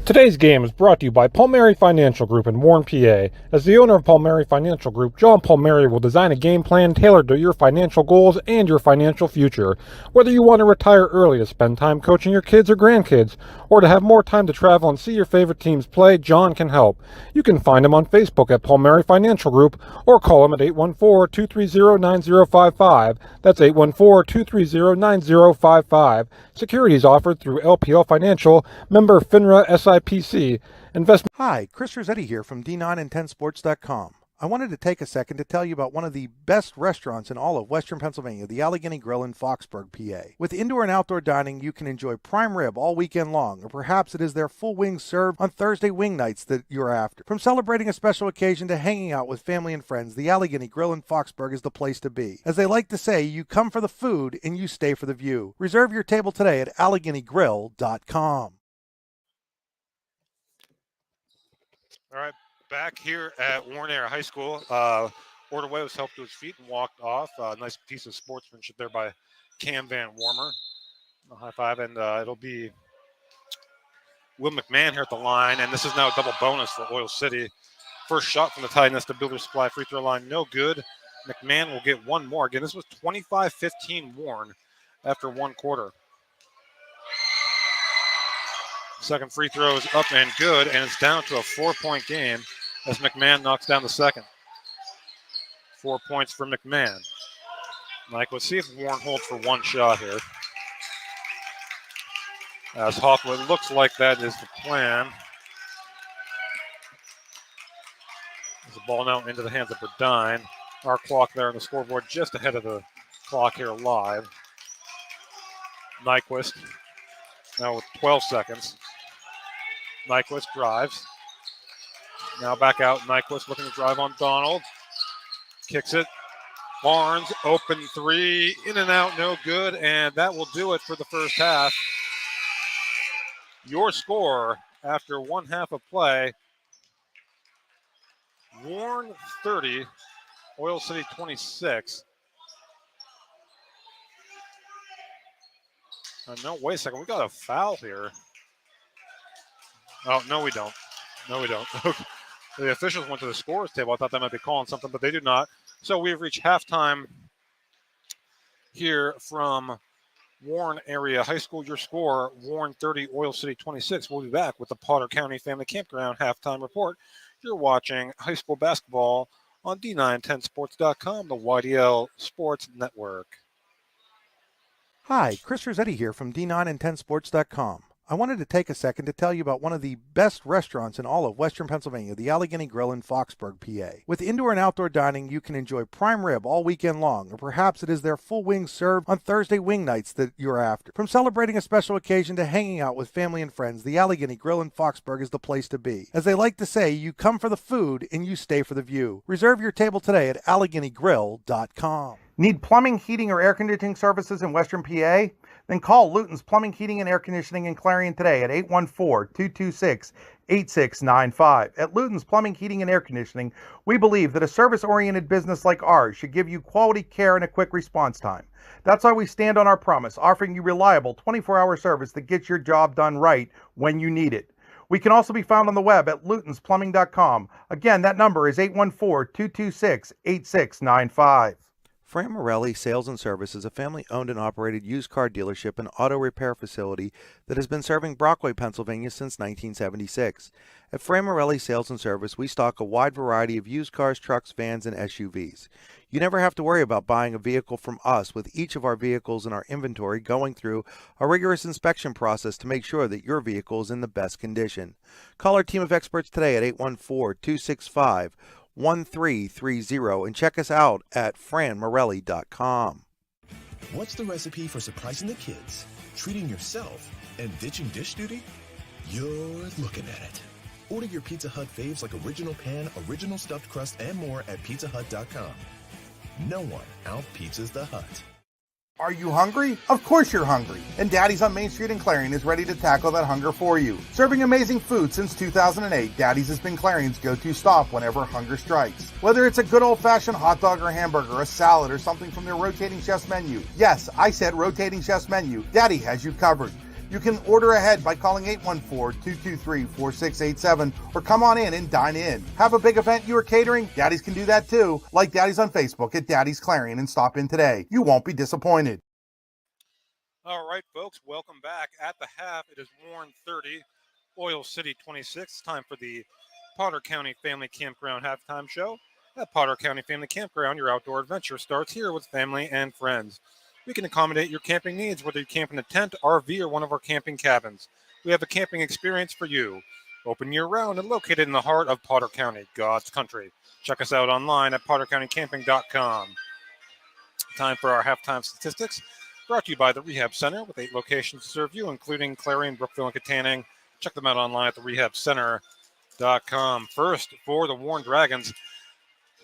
Today's game is brought to you by Palmieri Financial Group in Warren, PA. As the owner of Palmieri Financial Group, John Palmieri will design a game plan tailored to your financial goals and your financial future. Whether you want to retire early to spend time coaching your kids or grandkids, or to have more time to travel and see your favorite teams play, John can help. You can find him on Facebook at Palmieri Financial Group or call him at 814-230-9055. That's 814-230-9055. Securities offered through LPL Financial, member FINRA SIPC. Investment. Hi, Chris Rossetti here from D910sports.com. I wanted to take a second to tell you about one of the best restaurants in all of Western Pennsylvania, the Allegheny Grill in Foxburg, PA. With indoor and outdoor dining, you can enjoy prime rib all weekend long, or perhaps it is their full wings served on Thursday wing nights that you're after. From celebrating a special occasion to hanging out with family and friends, the Allegheny Grill in Foxburg is the place to be. As they like to say, you come for the food and you stay for the view. Reserve your table today at AlleghenyGrill.com. All right, back here at Warren Area High School. Ordaway was helped to his feet and walked off. Nice piece of sportsmanship there by Cam Van Warmer. A high five, and it'll be Will McMahon here at the line, and this is now a double bonus for Oil City. First shot from the Titanesta Builder Supply free throw line, no good. McMahon will get one more. Again, this was 25-15 Warren after one quarter. Second free throw is up and good, and it's down to a 4-point game as McMahon knocks down the second. 4 points for McMahon. Mike, let's see if Warren holds for one shot here. As Hawthorne, looks like that is the plan. There's the ball now into the hands of Burdine. Our clock there on the scoreboard just ahead of the clock here live. Nyquist now with 12 seconds. Nyquist drives. Now back out. Nyquist looking to drive on Donald. Kicks it. Barnes, open three. In and out, no good. And that will do it for the first half. Your score after one half of play. Warren 30. Oil City 26. No, wait a second. We got a foul here. Oh, no, we don't. No, we don't. The officials went to the scorers table. I thought they might be calling something, but they do not. So we've reached halftime here from Warren Area High School. Your score, Warren 30, Oil City 26. We'll be back with the Potter County Family Campground halftime report. You're watching high school basketball on D910sports.com, the YDL Sports Network. Hi, Chris Rossetti here from D910sports.com. I wanted to take a second to tell you about one of the best restaurants in all of Western Pennsylvania, the Allegheny Grill in Foxburg, PA. With indoor and outdoor dining, you can enjoy prime rib all weekend long, or perhaps it is their full wings served on Thursday wing nights that you're after. From celebrating a special occasion to hanging out with family and friends, the Allegheny Grill in Foxburg is the place to be. As they like to say, you come for the food and you stay for the view. Reserve your table today at AlleghenyGrill.com. Need plumbing, heating, or air conditioning services in Western PA? Then call Luton's Plumbing, Heating, and Air Conditioning in Clarion today at 814-226-8695. At Luton's Plumbing, Heating, and Air Conditioning, we believe that a service-oriented business like ours should give you quality care and a quick response time. That's why we stand on our promise, offering you reliable 24-hour service that gets your job done right when you need it. We can also be found on the web at lutonsplumbing.com. Again, that number is 814-226-8695. Fran Morelli Sales and Service is a family-owned and operated used car dealership and auto repair facility that has been serving Brockway, Pennsylvania since 1976. At Fran Morelli Sales and Service, we stock a wide variety of used cars, trucks, vans, and SUVs. You never have to worry about buying a vehicle from us, with each of our vehicles in our inventory going through a rigorous inspection process to make sure that your vehicle is in the best condition. Call our team of experts today at 814-265-1330 and check us out at franmorelli.com. What's the recipe for surprising the kids, treating yourself, and ditching dish duty? You're looking at it. Order your Pizza Hut faves like original pan, original stuffed crust, and more at pizzahut.com. No one out-pizzas the Hut. Are you hungry? Of course you're hungry. And Daddy's on Main Street in Clarion is ready to tackle that hunger for you. Serving amazing food since 2008, Daddy's has been Clarion's go-to stop whenever hunger strikes. Whether it's a good old-fashioned hot dog or hamburger, a salad, or something from their rotating chef's menu. Yes, I said rotating chef's menu. Daddy has you covered. You can order ahead by calling 814-223-4687 or come on in and dine in. Have a big event you are catering? Daddy's can do that too. Like Daddy's on Facebook at Daddy's Clarion and stop in today. You won't be disappointed. All right, folks, welcome back. At the half, it is Warren 30, Oil City 26. It's time for the Potter County Family Campground halftime show. At Potter County Family Campground, your outdoor adventure starts here with family and friends. We can accommodate your camping needs, whether you camp in a tent, RV, or one of our camping cabins. We have a camping experience for you. Open year-round and located in the heart of Potter County, God's country. Check us out online at pottercountycamping.com. Time for our halftime statistics, brought to you by the Rehab Center, with 8 locations to serve you, including Clarion, Brookville, and Katanning. Check them out online at therehabcenter.com. First, for the Warren Dragons,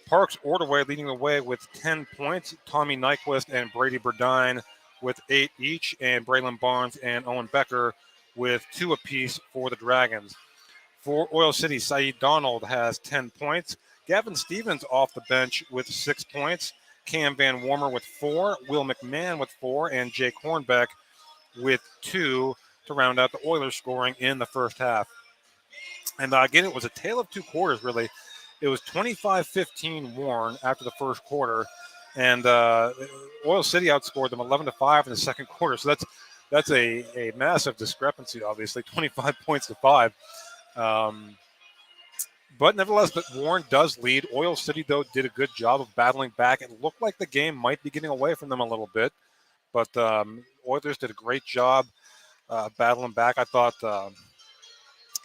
Parks Ordaway leading the way with 10 points. Tommy Nyquist and Brady Burdine with 8 each, and Braylon Barnes and Owen Becker with 2 apiece for the Dragons. For Oil City, Saeed Donald has 10 points. Gavin Stevens off the bench with 6 points. Cam Van Warmer with 4. Will McMahon with 4. And Jake Hornbeck with 2 to round out the Oilers scoring in the first half. And again, it was a tale of 2 quarters, really. It was 25-15 Warren after the first quarter, and Oil City outscored them 11-5 in the second quarter. So that's a massive discrepancy, obviously, 25 points to 5. But nevertheless, Warren does lead. Oil City, though, did a good job of battling back. It looked like the game might be getting away from them a little bit, but Oilers did a great job battling back. I thought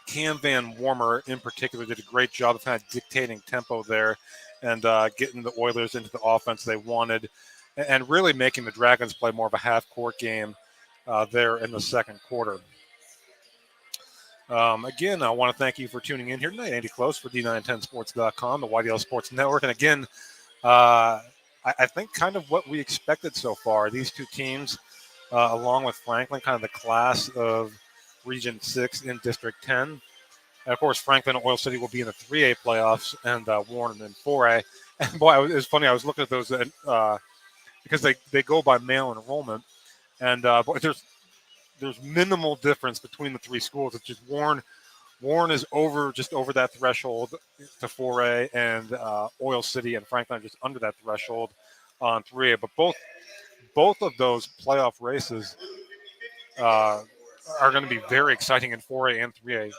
Cam Van Warmer, in particular, did a great job of kind of dictating tempo there and getting the Oilers into the offense they wanted and really making the Dragons play more of a half-court game there in the second quarter. Again, I want to thank you for tuning in here tonight. Andy Close for D910sports.com, the YDL Sports Network. And again, I think kind of what we expected so far. These 2 teams, along with Franklin, kind of the class of Region 6 in District 10. And of course, Franklin and Oil City will be in the 3A playoffs, and Warren in 4A. And boy, it was funny. I was looking at those because they go by mail enrollment, and boy, there's minimal difference between the 3 schools. It's just Warren is just over that threshold to 4A, and Oil City and Franklin are just under that threshold on 3A. But both of those playoff races are going to be very exciting in 4A and 3A.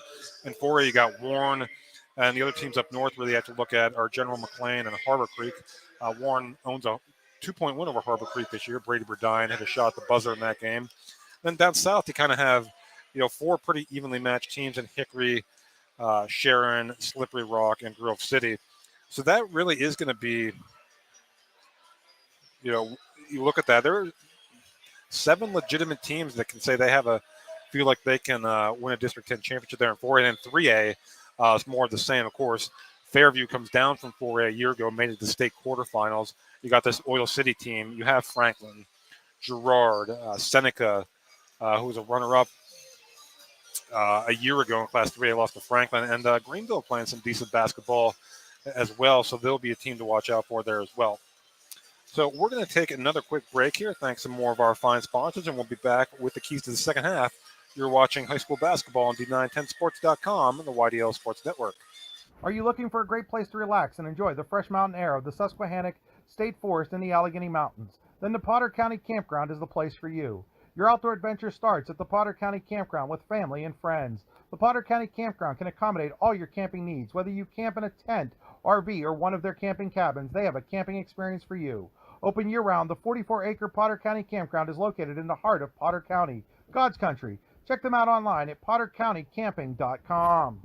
In 4A, you got Warren, and the other teams up north really have to look at are General McLean and Harbor Creek. Warren owns a 2-point win over Harbor Creek this year. Brady Burdine had a shot at the buzzer in that game. Then down south, you kind of have 4 pretty evenly matched teams in Hickory, Sharon, Slippery Rock, and Grove City. So that really is going to be, you look at that. There are 7 legitimate teams that can say they feel like they can win a District 10 championship there in 4A. And in 3A, it's more of the same, of course. Fairview comes down from 4A a year ago, made it to the state quarterfinals. You got this Oil City team. You have Franklin, Girard, Seneca, who was a runner-up a year ago in Class 3A, lost to Franklin, and Greenville playing some decent basketball as well. So they'll be a team to watch out for there as well. So we're going to take another quick break here. Thanks to more of our fine sponsors, and we'll be back with the keys to the second half. You're watching high school basketball on D910sports.com and the YDL Sports Network. Are you looking for a great place to relax and enjoy the fresh mountain air of the Susquehannock State Forest in the Allegheny Mountains? Then the Potter County Campground is the place for you. Your outdoor adventure starts at the Potter County Campground with family and friends. The Potter County Campground can accommodate all your camping needs. Whether you camp in a tent, RV, or one of their camping cabins, they have a camping experience for you. Open year-round, the 44-acre Potter County Campground is located in the heart of Potter County, God's country. Check them out online at pottercountycamping.com.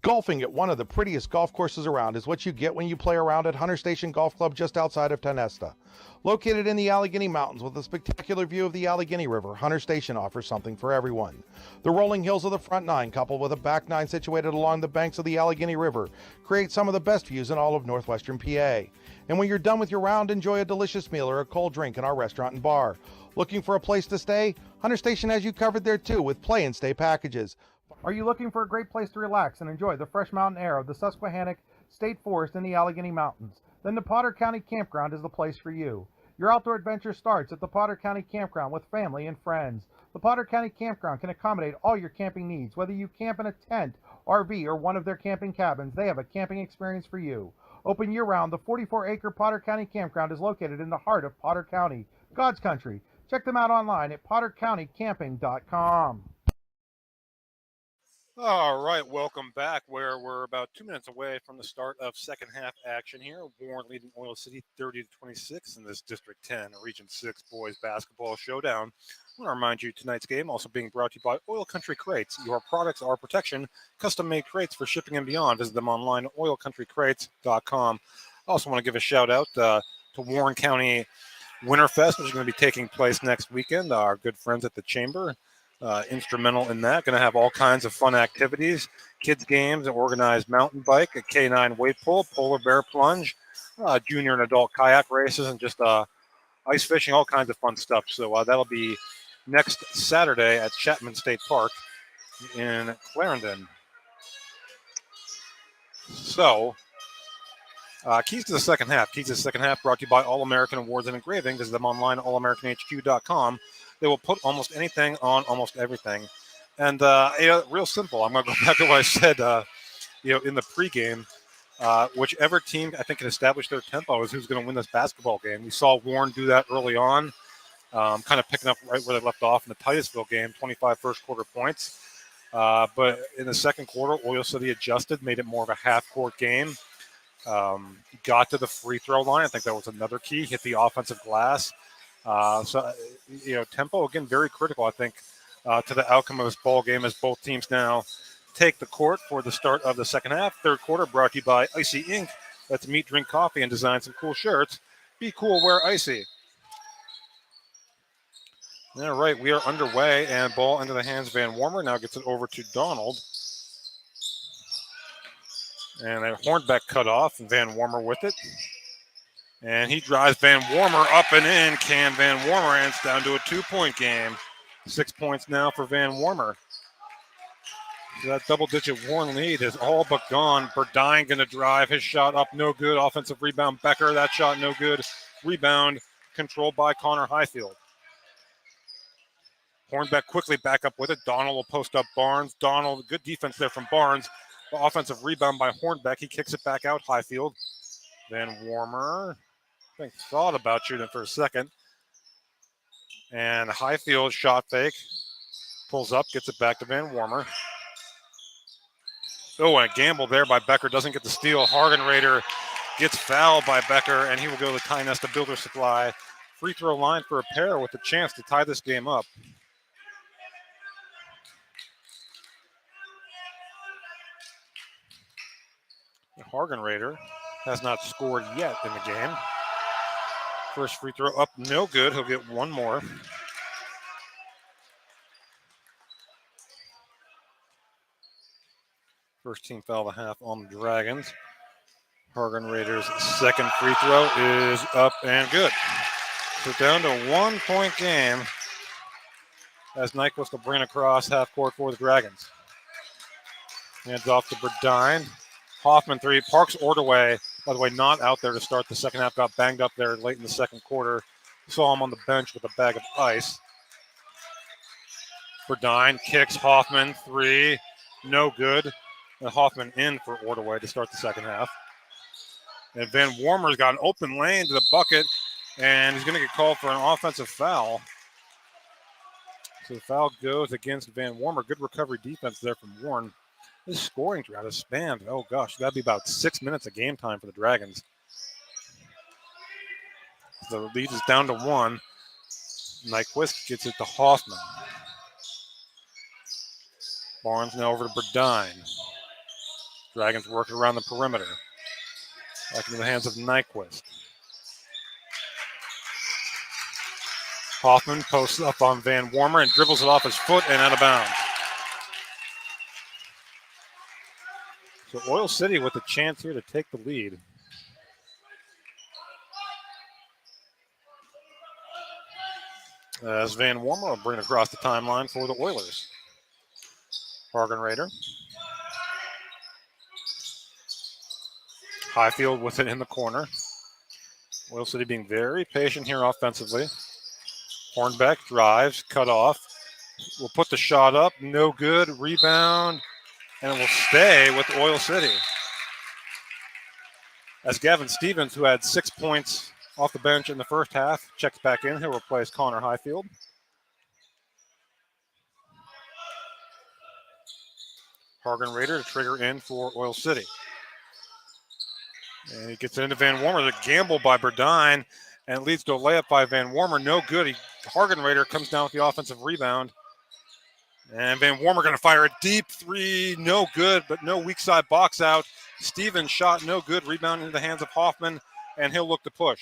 Golfing at one of the prettiest golf courses around is what you get when you play around at Hunter Station Golf Club just outside of Tonesta. Located in the Allegheny Mountains with a spectacular view of the Allegheny River, Hunter Station offers something for everyone. The rolling hills of the front nine, coupled with a back nine situated along the banks of the Allegheny River, create some of the best views in all of northwestern PA. And when you're done with your round, enjoy a delicious meal or a cold drink in our restaurant and bar. Looking for a place to stay? Hunter Station has you covered there too with play and stay packages. Are you looking for a great place to relax and enjoy the fresh mountain air of the Susquehannock State Forest in the Allegheny Mountains? Then the Potter County Campground is the place for you. Your outdoor adventure starts at the Potter County Campground with family and friends. The Potter County Campground can accommodate all your camping needs. Whether you camp in a tent, RV, or one of their camping cabins, they have a camping experience for you. Open year-round, the 44-acre Potter County Campground is located in the heart of Potter County, God's country. Check them out online at pottercountycamping.com. All right, welcome back, where we're about 2 minutes away from the start of second half action here. Warren leading Oil City 30-26 in this District 10 Region 6 boys basketball showdown. I want to remind you tonight's game also being brought to you by Oil Country Crates. Your products, our protection. Custom-made crates for shipping and beyond. Visit them online at oilcountrycrates.com. I also want to give a shout-out to Warren County Winterfest, which is going to be taking place next weekend. Our good friends at the Chamber. Instrumental in that. Going to have all kinds of fun activities, kids games, organized mountain bike, a K9 weight pull, polar bear plunge, junior and adult kayak races, and just ice fishing, all kinds of fun stuff. So that'll be next Saturday at Chapman State Park in Clarendon. So keys to the second half. Keys to the second half brought to you by All American Awards and Engraving. Visit them online at allamericanhq.com. They will put almost anything on almost everything. And real simple. I'm going to go back to what I said in the pregame. Whichever team I think can establish their tempo is who's going to win this basketball game. We saw Warren do that early on, kind of picking up right where they left off in the Titusville game, 25 first quarter points. But in the second quarter, Oil City adjusted, made it more of a half-court game. Got to the free throw line. I think that was another key. Hit the offensive glass. Tempo, again, very critical, I think, to the outcome of this ball game as both teams now take the court for the start of the second half. Third quarter brought to you by Icy Inc. Let's meet, drink coffee, and design some cool shirts. Be cool, wear icy. All right, we are underway, and ball into the hands of Van Warmer. Now gets it over to Donald. And a Hornbeck cut off, and Van Warmer with it. And he drives Van Warmer up and in. Can Van Warmer, and it's down to a 2-point game. 6 points now for Van Warmer. So that double-digit Warren lead is all but gone. Burdine going to drive his shot up, no good. Offensive rebound, Becker, that shot no good. Rebound controlled by Connor Highfield. Hornbeck quickly back up with it. Donald will post up Barnes. Donald, good defense there from Barnes. Offensive rebound by Hornbeck. He kicks it back out, Highfield. Van Warmer, I think, thought about shooting for a second. And Highfield shot fake. Pulls up, gets it back to Van Warmer. Oh, and a gamble there by Becker. Doesn't get the steal. Hargenrader gets fouled by Becker, and he will go to the Tionesta Builder Supply free throw line for a pair with a chance to tie this game up. Hargenrader has not scored yet in the game. First free throw up, no good. He'll get one more. First team foul of the half on the Dragons. Hargenrader's second free throw is up and good. So down to 1 point game as Nyquist will bring across half court for the Dragons. Hands off to Burdine. Hoffman three. Parks Ordaway, by the way, not out there to start the second half. Got banged up there late in the second quarter. Saw him on the bench with a bag of ice. Burdine kicks. Hoffman three. No good. And Hoffman in for Ordaway to start the second half. And Van Warmer's got an open lane to the bucket, and he's going to get called for an offensive foul. So the foul goes against Van Warmer. Good recovery defense there from Warren. This scoring drought has spanned, oh gosh, that'd be about 6 minutes of game time for the Dragons. The lead is down to 1. Nyquist gets it to Hoffman. Barnes now over to Burdine. Dragons work around the perimeter. Back into the hands of Nyquist. Hoffman posts up on Van Warmer and dribbles it off his foot and out of bounds. So Oil City with a chance here to take the lead. As Van Warmer will bring it across the timeline for the Oilers. Hagenrader. Highfield with it in the corner. Oil City being very patient here offensively. Hornbeck drives, cut off. Will put the shot up, no good. Rebound, and it will stay with Oil City. As Gavin Stevens, who had 6 points off the bench in the first half, checks back in. He'll replace Connor Highfield. Hagenrader to trigger in for Oil City. And he gets it into Van Warmer. The gamble by Burdine, and it leads to a layup by Van Warmer. No good. Hagenrader comes down with the offensive rebound. And Van Warmer going to fire a deep three. No good, but no weak side box out. Stevens shot no good. Rebound into the hands of Hoffman, and he'll look to push.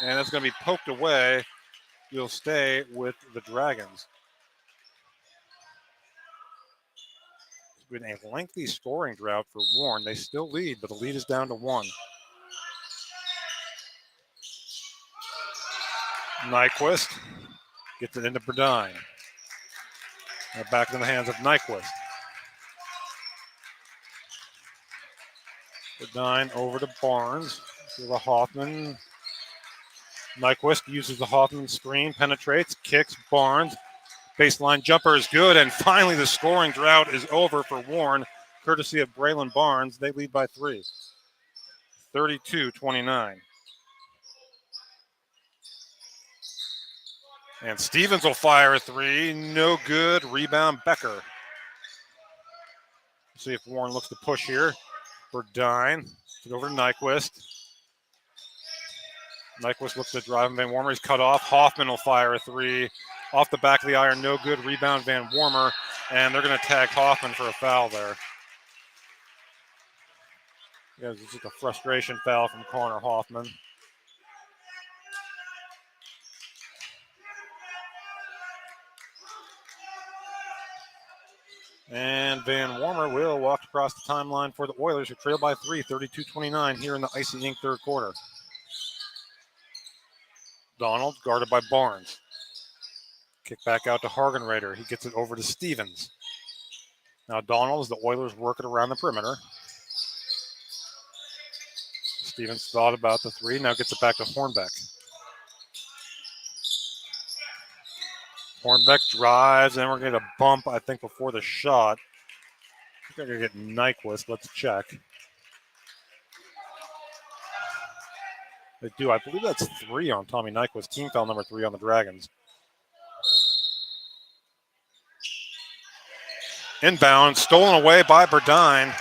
And that's going to be poked away. He'll stay with the Dragons. It's been a lengthy scoring drought for Warren. They still lead, but the lead is down to 1. Nyquist gets it into Burdine. Now back in the hands of Nyquist. Burdine over to Barnes. To the Hoffman. Nyquist uses the Hoffman screen, penetrates, kicks, Barnes. Baseline jumper is good, and finally the scoring drought is over for Warren, courtesy of Braylon Barnes. They lead by 3, 32-29. And Stevens will fire a 3, no good. Rebound, Becker. See if Warren looks to push here. Burdine, get over to Nyquist. Nyquist looks to drive Van Warmer. He's cut off. Hoffman will fire a 3. Off the back of the iron, no good. Rebound, Van Warmer. And they're going to tag Hoffman for a foul there. Yeah, it's just a frustration foul from Connor Hoffman. And Van Warmer will walk across the timeline for the Oilers, who trail by 3, 32-29 here in the Icy Ink third quarter. Donald guarded by Barnes. Kick back out to Hagenrader. He gets it over to Stevens. Now Donald, as the Oilers work it around the perimeter. Stevens thought about the 3, now gets it back to Hornbeck. Hornbeck drives, and we're going to bump, I think, before the shot. I think we're going to get Nyquist. Let's check. They do. I believe that's 3 on Tommy Nyquist. Team foul number 3 on the Dragons. Inbound, stolen away by Burdine.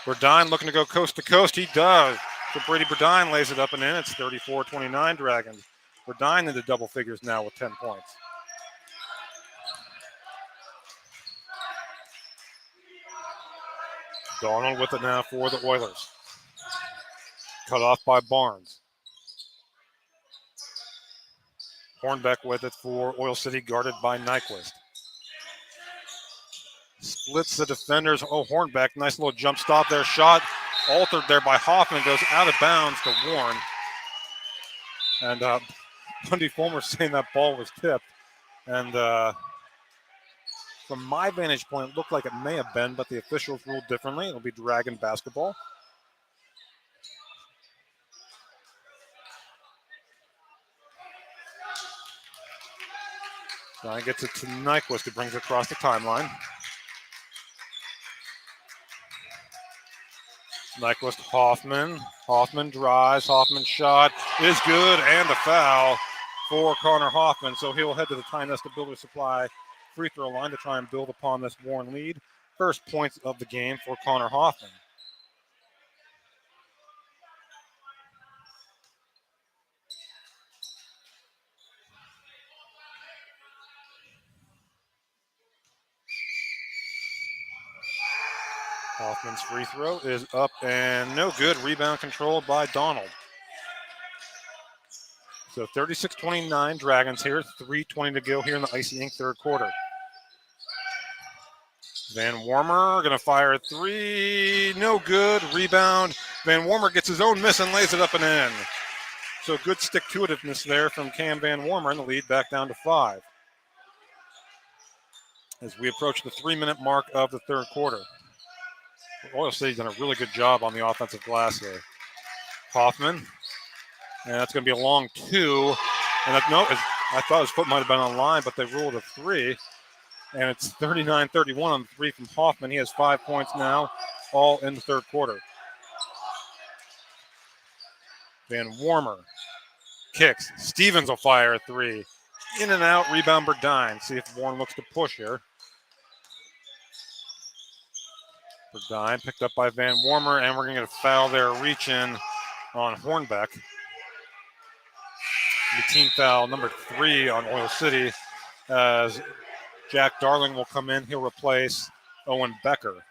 Burdine looking to go coast to coast. He does. So Brady Burdine lays it up and in. It's 34-29 Dragons. Burdine into double figures now with 10 points. Donald with it now for the Oilers. Cut off by Barnes. Hornbeck with it for Oil City, guarded by Nyquist. Splits the defenders. Oh, Hornbeck, nice little jump stop there. Shot altered there by Hoffman, goes out of bounds to Warren. And Bundy Fulmer saying that ball was tipped. And from my vantage point, it looked like it may have been, but the officials ruled differently. It'll be Dragon basketball. Now he gets it to Nyquist, who brings it across the timeline. Nyquist, Hoffman. Hoffman drives. Hoffman shot is good, and the foul for Connor Hoffman. So he'll head to the Ty-Nesta Builder Supply free throw line to try and build upon this Warren lead. First points of the game for Connor Hoffman. Hoffman's free throw is up and no good. Rebound controlled by Donald. So 36-29 Dragons here. 3:20 to go here in the Icy Ink third quarter. Van Warmer going to fire a three. No good. Rebound. Van Warmer gets his own miss and lays it up and in. So good stick-to-itiveness there from Cam Van Warmer, and the lead back down to 5. As we approach the 3-minute mark of the third quarter. Oil City's done a really good job on the offensive glass here. Hoffman, and that's going to be a long 2. And I thought his foot might have been on line, but they ruled a 3. And it's 39-31 on the 3 from Hoffman. He has 5 points now, all in the third quarter. Van Warmer kicks. Stevens will fire a 3. In and out, rebound Burdine. See if Warren looks to push here. Burdine picked up by Van Warmer, and we're going to get a foul there, reaching on Hornbeck. The team foul number 3 on Oil City, as Jack Darling will come in. He'll replace Owen Becker.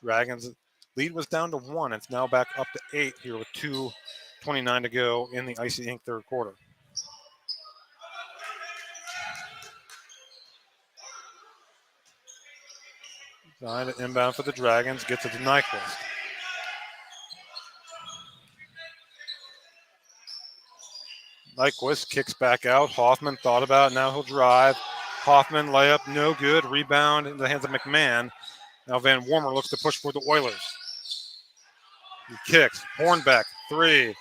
Dragons' lead was down to 1. It's now back up to 8 here with 2:29 to go in the Icy Ink third quarter. Behind to inbound for the Dragons, gets it to Nyquist. Nyquist kicks back out. Hoffman thought about it. Now he'll drive. Hoffman layup, no good. Rebound in the hands of McMahon. Now Van Warmer looks to push for the Oilers. He kicks. Hornbeck, 3.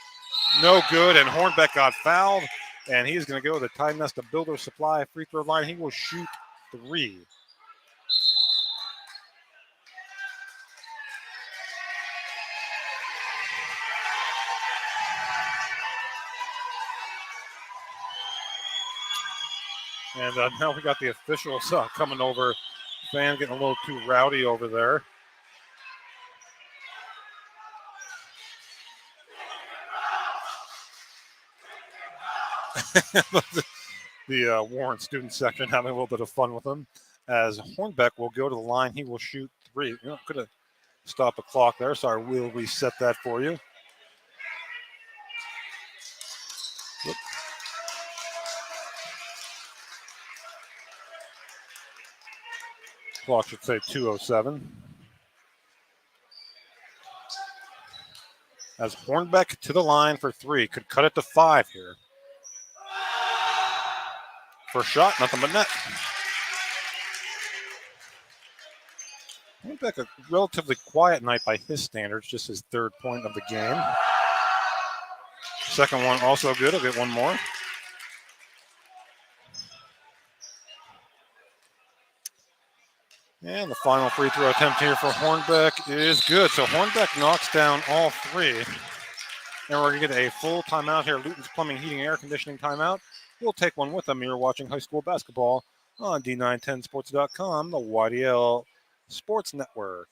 No good, and Hornbeck got fouled, and he's going to go to the Tide Nesta Builder Supply free throw line. He will shoot 3. And now we got the officials coming over. Fan getting a little too rowdy over there. the Warren student section having a little bit of fun with him. As Hornbeck will go to the line, he will shoot 3. Could have stopped the clock there. Sorry, we'll reset that for you. Whoop. Clock should say 2:07. As Hornbeck to the line for 3. Could cut it to 5 here. First shot, nothing but net. Hornbeck, a relatively quiet night by his standards, just his 3rd point of the game. Second one also good. I'll get one more. And the final free throw attempt here for Hornbeck is good. So Hornbeck knocks down all 3. And we're going to get a full timeout here. Luton's Plumbing, Heating, Air Conditioning timeout. We'll take one with them. You're watching high school basketball on D910sports.com, the YDL Sports Network.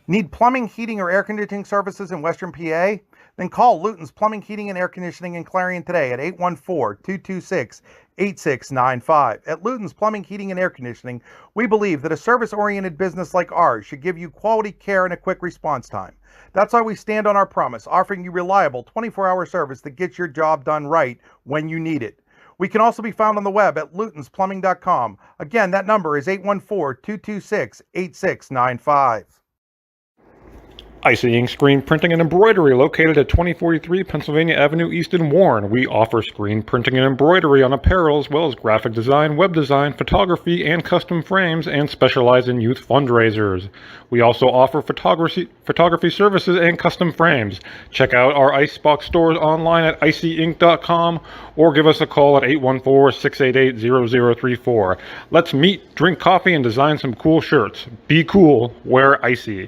Need plumbing, heating, or air conditioning services in Western PA? Then call Luton's Plumbing, Heating, and Air Conditioning in Clarion today at 814-226-8695. At Luton's Plumbing, Heating, and Air Conditioning, we believe that a service-oriented business like ours should give you quality care and a quick response time. That's why we stand on our promise, offering you reliable 24-hour service that gets your job done right when you need it. We can also be found on the web at lutonsplumbing.com. Again, that number is 814-226-8695. Icy Ink Screen Printing and Embroidery, located at 2043 Pennsylvania Avenue East in Warren. We offer screen printing and embroidery on apparel, as well as graphic design, web design, photography, and custom frames, and specialize in youth fundraisers. We also offer photography services and custom frames. Check out our Icebox stores online at icyink.com or give us a call at 814-688-0034. Let's meet, drink coffee, and design some cool shirts. Be cool, wear Icy.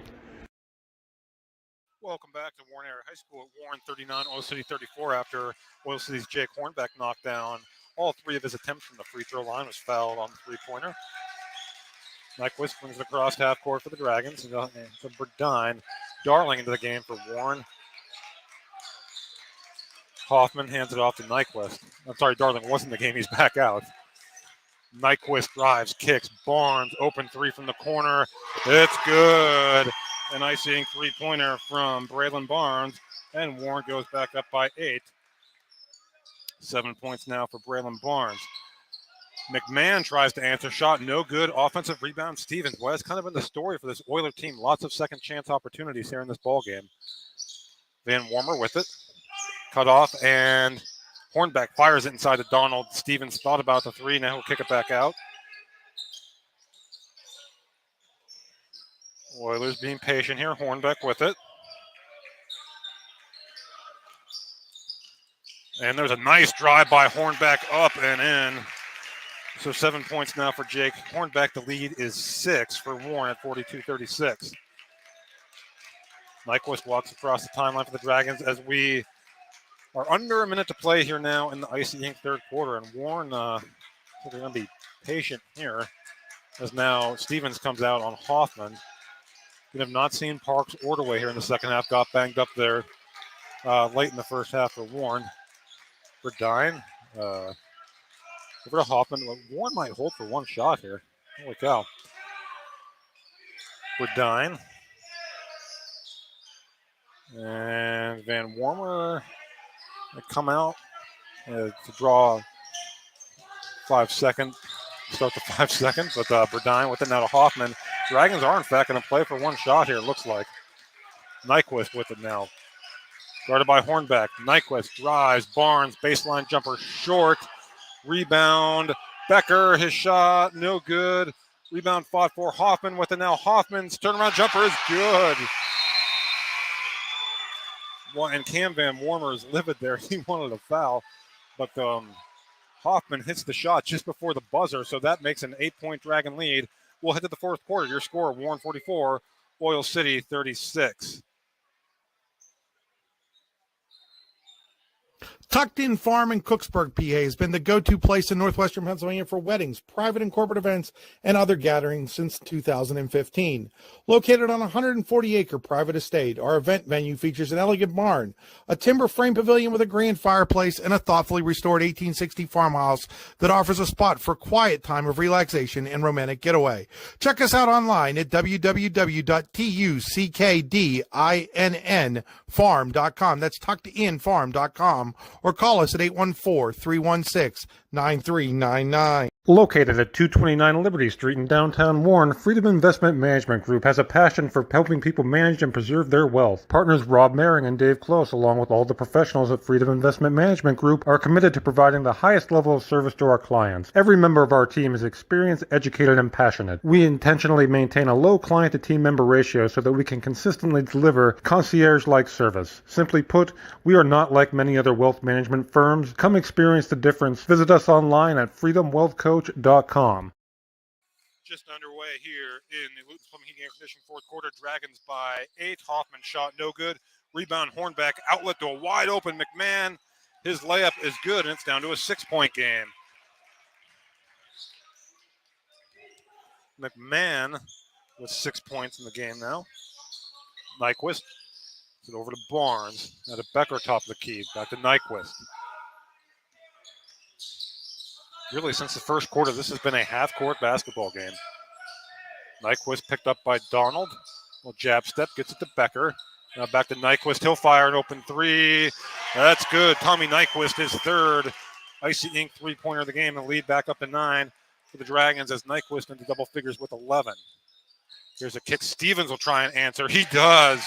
Welcome back to Warren Area High School at Warren 39, Oil City 34. After Oil City's Jake Hornbeck knocked down all 3 of his attempts from the free throw line, was fouled on the 3-pointer. Nyquist brings it across half court for the Dragons. And to Burdine. Darling into the game for Warren. Hoffman hands it off to Nyquist. I'm sorry, Darling wasn't in the game. He's back out. Nyquist drives, kicks, Barnes, open three from the corner. It's good. An icing three-pointer from Braylon Barnes, and Warren goes back up by 8. 7 points now for Braylon Barnes. McMahon tries to answer shot, no good. Offensive rebound, Stevens. Well, that's kind of been the story for this Oiler team. Lots of second chance opportunities here in this ball game. Van Warmer with it. Cut off, and Hornbeck fires it inside to Donald. Stevens thought about the three. Now he'll kick it back out. Oilers being patient here. Hornbeck with it. And there's a nice drive by Hornbeck up and in. So 7 points now for Jake Hornbeck. The lead is 6 for Warren at 42-36. Nyquist walks across the timeline for the Dragons as we are under a minute to play here now in the Icy Inc. third quarter. And Warren, they're going to be patient here as now Stevens comes out on Hoffman. We have not seen Parks Ordaway here in the second half. Got banged up there late in the first half for Warren. Verdine. Over to Hoffman. Warren might hold for one shot here. Holy cow. Verdine. And Van Warmer come out to draw 5 second. Start the 5 second, but Verdine with it now to Hoffman. Dragons are in fact going to play for one shot here, it looks like. Nyquist with it now. Guarded by Hornbeck. Nyquist drives. Barnes, baseline jumper short. Rebound. Becker, his shot, no good. Rebound fought for Hoffman with it now. Hoffman's turnaround jumper is good. Well, and Cam Van Warmer is livid there. He wanted a foul, but Hoffman hits the shot just before the buzzer, so that makes an 8-point Dragon lead. We'll head to the fourth quarter. Your score, Warren 44, Oil City 36. Tucked In Farm in Cooksburg, PA has been the go-to place in northwestern Pennsylvania for weddings, private and corporate events, and other gatherings since 2015. Located on a 140-acre private estate, our event venue features an elegant barn, a timber frame pavilion with a grand fireplace, and a thoughtfully restored 1860 farmhouse that offers a spot for quiet time of relaxation and romantic getaway. Check us out online at www.tuckedinfarm.com. That's tuckedinfarm.com. Or call us at 814-316-9399. Located at 229 Liberty Street in downtown Warren, Freedom Investment Management Group has a passion for helping people manage and preserve their wealth. Partners Rob Maring and Dave Close, along with all the professionals at Freedom Investment Management Group, are committed to providing the highest level of service to our clients. Every member of our team is experienced, educated, and passionate. We intentionally maintain a low client-to-team member ratio so that we can consistently deliver concierge-like service. Simply put, we are not like many other wealth management firms. Come experience the difference. Visit us online at freedomwealthcoach.com. Just underway here in the Luton Plumbing Heating Air Conditioning fourth quarter. Dragons by 8. Hoffman shot no good. Rebound Hornbeck. Outlet to a wide open McMahon. His layup is good, and it's down to a 6-point game. McMahon with 6 points in the game now. Nyquist. It over to Barnes. Now to Becker, top of the key. Back to Nyquist. Really, since the first quarter, this has been a half-court basketball game. Nyquist picked up by Donald. Well, jab step, gets it to Becker. Now back to Nyquist. He'll fire an open three. That's good. Tommy Nyquist, his third Icy Inc. three-pointer of the game, and lead back up to 9 for the Dragons as Nyquist into double figures with 11. Here's a kick. Stevens will try and answer. He does.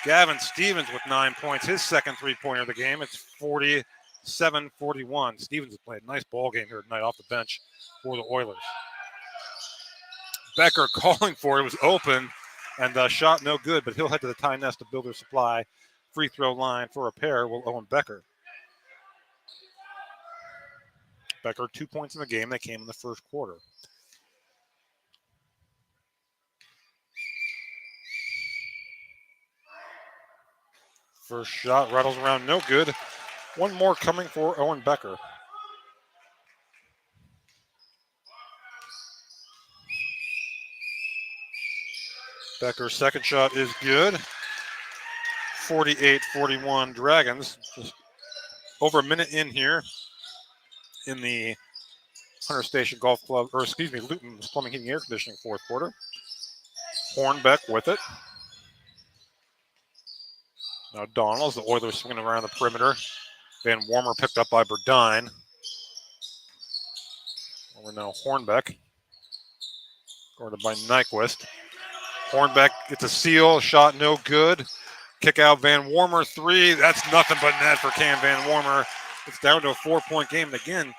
Gavin Stevens with 9 points, his second three-pointer of the game. It's 47-41. Stevens has played a nice ball game here tonight off the bench for the Oilers. Becker calling for it. It was open and shot no good, but he'll head to the Tie Nest to Builder Supply free throw line for a pair will Owen Becker. Becker 2 points in the game. They came in the first quarter. First shot rattles around, no good. One more coming for Owen Becker. Becker's second shot is good. 48-41 Dragons. Just over a minute in here in the Hunter Station Golf Club, Luton's Plumbing, Heating, Air Conditioning fourth quarter. Hornbeck with it. Now Donalds, the Oilers swinging around the perimeter. Van Warmer picked up by Burdine. Over now Hornbeck. Guarded by Nyquist. Hornbeck gets a seal, shot no good. Kick out Van Warmer, three. That's nothing but net for Cam Van Warmer. It's down to a 4-point game. And again,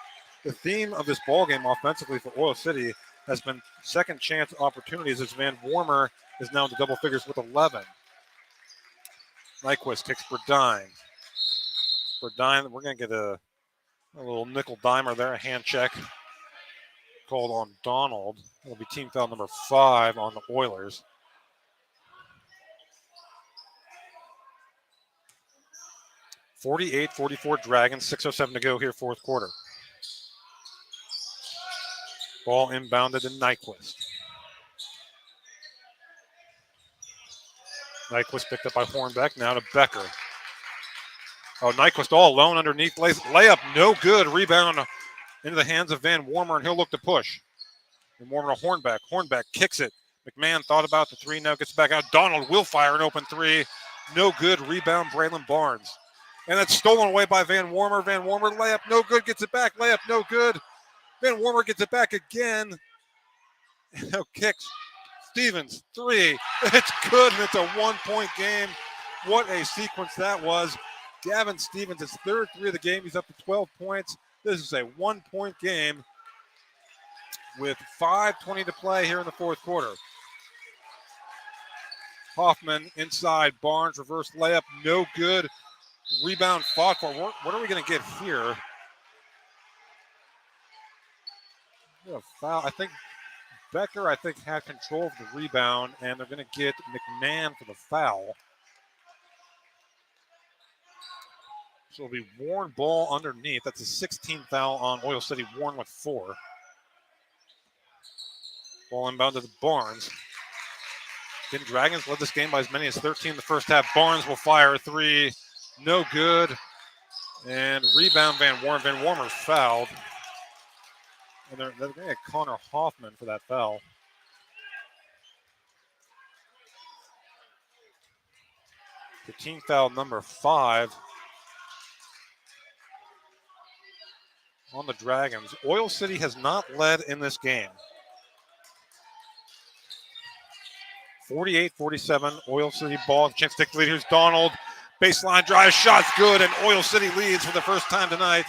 the theme of this ball game offensively for Oil City has been second chance opportunities as Van Warmer is now into double figures with 11. Nyquist kicks Burdine. Burdine, we're going to get a little nickel dimer there, a hand check called on Donald. It'll be team foul number 5 on the Oilers. (48-44) Dragons, 6:07 to go here, fourth quarter. Ball inbounded to Nyquist. Nyquist picked up by Hornbeck, now to Becker. Oh, Nyquist all alone underneath. Layup, no good. Rebound into the hands of Van Warmer, and he'll look to push. Van Warmer to Hornbeck. Hornbeck kicks it. McMahon thought about the three, now gets back out. Donald will fire an open three. No good. Rebound, Braylon Barnes. And that's stolen away by Van Warmer. Van Warmer, layup, no good. Gets it back. Layup, no good. Van Warmer gets it back again. Now kicks. Stevens, three. It's good, and it's a 1-point game. What a sequence that was. Gavin Stevens, his third three of the game. He's up to 12 points. This is a 1-point game with 5:20 to play here in the fourth quarter. Hoffman inside. Barnes, reverse layup, no good. Rebound fought for. What are we going to get here? Foul. I think Becker, had control of the rebound, and they're going to get McMahon for the foul. So it'll be Warren ball underneath. That's a 16th foul on Oil City. Warren with 4. Ball inbound to Barnes. Again, Dragons led this game by as many as 13 in the first half. Barnes will fire a three. No good. And rebound Van Warmer. Van Warmer's fouled. And they're going to get Connor Hoffman for that foul. The team foul number 5 on the Dragons. Oil City has not led in this game. 48-47, Oil City ball. Chance to take the lead. Here's Donald. Baseline drive, shot's good, and Oil City leads for the first time tonight.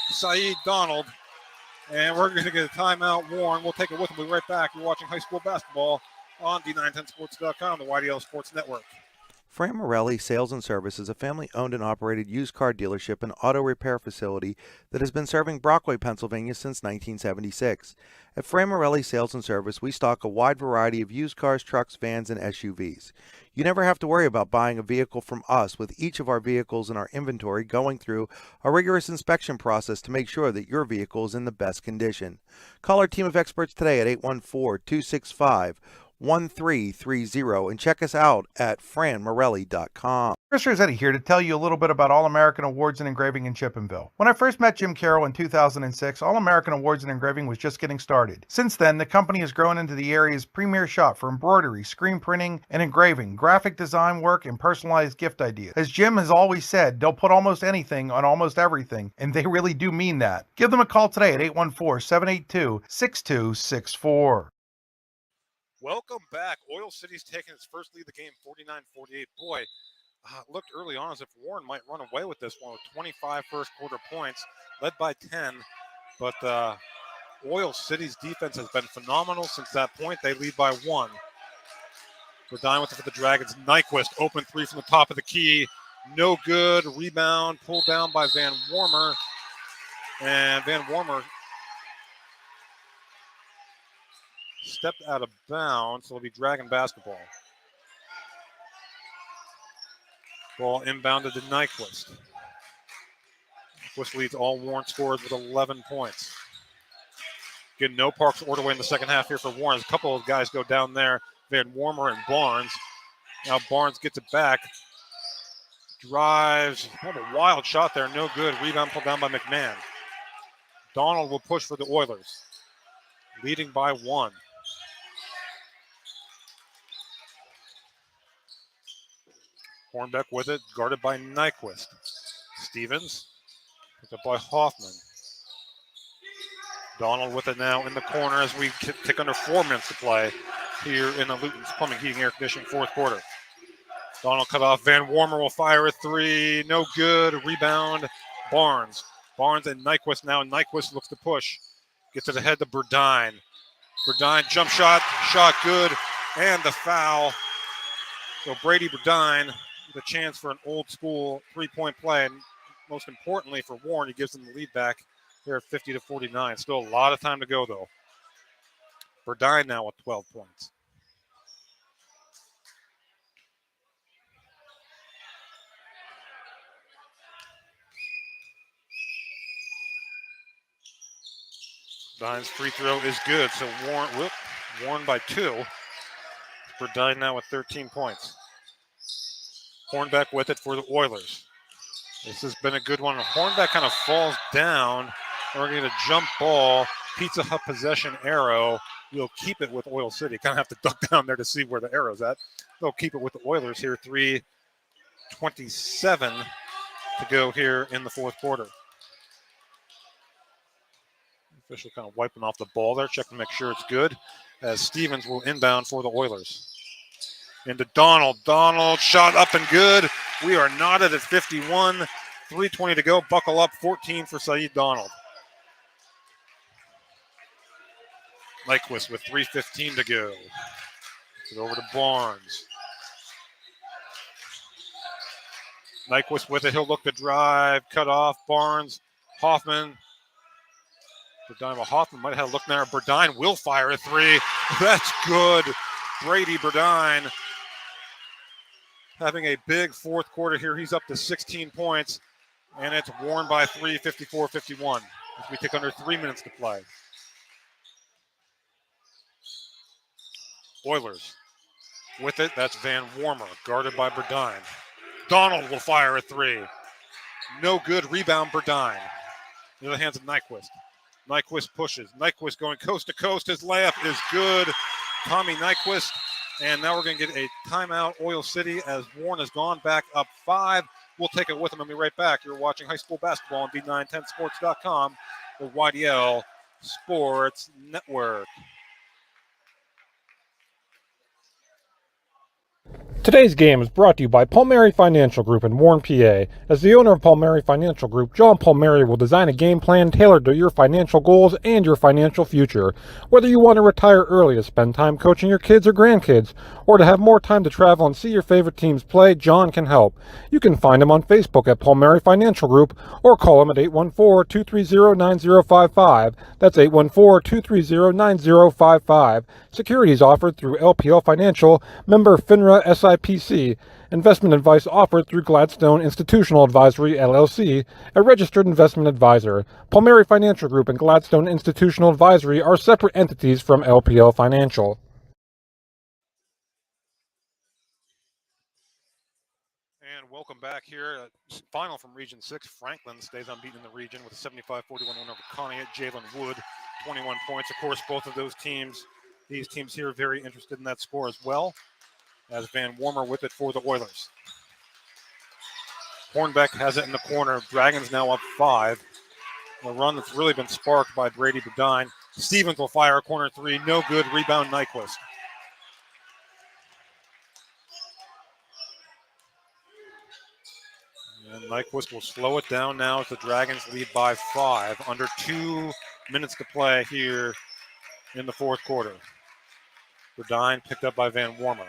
Saeed Donald. And we're going to get a timeout. Warren, we'll take it with him. We'll be right back. You're watching high school basketball on D910sports.com, the YDL Sports Network. Fran Morelli Sales and Service is a family-owned and operated used car dealership and auto repair facility that has been serving Brockway, Pennsylvania since 1976. At Fran Morelli Sales and Service, we stock a wide variety of used cars, trucks, vans, and SUVs. You never have to worry about buying a vehicle from us, with each of our vehicles in our inventory going through a rigorous inspection process to make sure that your vehicle is in the best condition. Call our team of experts today at 814-265-1330 and check us out at franmorelli.com. Chris Rossetti here to tell you a little bit about All-American Awards and Engraving in Chippenville. When I first met Jim Carroll in 2006, All-American Awards and Engraving was just getting started. Since then, the company has grown into the area's premier shop for embroidery, screen printing, and engraving, graphic design work, and personalized gift ideas. As Jim has always said, they'll put almost anything on almost everything, and they really do mean that. Give them a call today at 814-782-6264. Welcome back. Oil City's taking its first lead of the game, 49-48. Boy, it looked early on as if Warren might run away with this one with 25 first quarter points, led by 10. But Oil City's defense has been phenomenal since that point. They lead by 1. We're dying with it for the Dragons. Nyquist, open three from the top of the key. No good. Rebound pulled down by Van Warmer. And Van Warmer stepped out of bounds, so it'll be Dragon basketball. Ball inbounded to Nyquist. Nyquist leads all Warren scores with 11 points. Again, no Parks Ordway in the second half here for Warren. A couple of guys go down there. Van Warmer and Barnes. Now Barnes gets it back. Drives. What a wild shot there. No good. Rebound pulled down by McMahon. Donald will push for the Oilers. leading by 1. Hornbeck with it, guarded by Nyquist. Stevens, picked up by Hoffman. Donald with it now in the corner as we tick under 4 minutes to play here in the Luton's Plumbing, Heating, Air Conditioning fourth quarter. Donald cut off. Van Warmer will fire a 3. No good. Rebound, Barnes. Barnes and Nyquist now. Nyquist looks to push. Gets it ahead to Burdine. Burdine, jump shot good, and the foul. So Brady Burdine with a chance for an old school 3-point play. And most importantly for Warren, he gives them the lead back here at 50-49. Still a lot of time to go, though. Burdine now with 12 points. Burdine's free throw is good, so Warren by 2. Burdine now with 13 points. Hornbeck with it for the Oilers. This has been a good one. Hornbeck kind of falls down. We're going to get a jump ball, Pizza Hut possession arrow. We'll keep it with Oil City. Kind of have to duck down there to see where the arrow's at. They'll keep it with the Oilers here. 3:27 to go here in the fourth quarter. Official kind of wiping off the ball there, checking to make sure it's good, as Stevens will inbound for the Oilers. Into Donald. Donald shot up and good. We are knotted at 51. 3:20 to go. Buckle up. 14 for Saeed Donald. Nyquist with 3:15 to go. Get over to Barnes. Nyquist with it. He'll look to drive. Cut off. Barnes. Hoffman. Hoffman might have looked there. Burdine will fire a 3. That's good. Brady Burdine having a big fourth quarter here. He's up to 16 points, and it's Warren by 3, 54-51, as we take under 3 minutes to play. Oilers with it. That's Van Warmer, guarded by Burdine. Donald will fire a 3. No good. Rebound, Burdine. In the hands of Nyquist. Nyquist pushes. Nyquist going coast to coast. His layup is good. Tommy Nyquist. And now we're going to get a timeout, Oil City, as Warren has gone back up 5. We'll take it with him and be right back. You're watching high school basketball on D910sports.com, the YDL Sports Network. Today's game is brought to you by Palmieri Financial Group in Warren, PA. As the owner of Palmieri Financial Group, John Palmieri will design a game plan tailored to your financial goals and your financial future. Whether you want to retire early to spend time coaching your kids or grandkids, or to have more time to travel and see your favorite teams play, John can help. You can find him on Facebook at Palmieri Financial Group, or call him at 814-230-9055. That's 814-230-9055. Securities offered through LPL Financial, member FINRA SIPC. Investment advice offered through Gladstone Institutional Advisory, LLC, a registered investment advisor. Palmieri Financial Group and Gladstone Institutional Advisory are separate entities from LPL Financial. And welcome back here. Final from Region 6. Franklin stays unbeaten in the region with a 75-41 win over Conneaut. Jalen Wood, 21 points. Of course, both of these teams here are very interested in that score as well, as Van Warmer with it for the Oilers. Hornbeck has it in the corner. Dragons now up 5. A run that's really been sparked by Brady Burdine. Stevens will fire a corner 3. No good. Rebound, Nyquist. And Nyquist will slow it down now as the Dragons lead by 5. Under 2 minutes to play here in the fourth quarter. Burdine picked up by Van Warmer.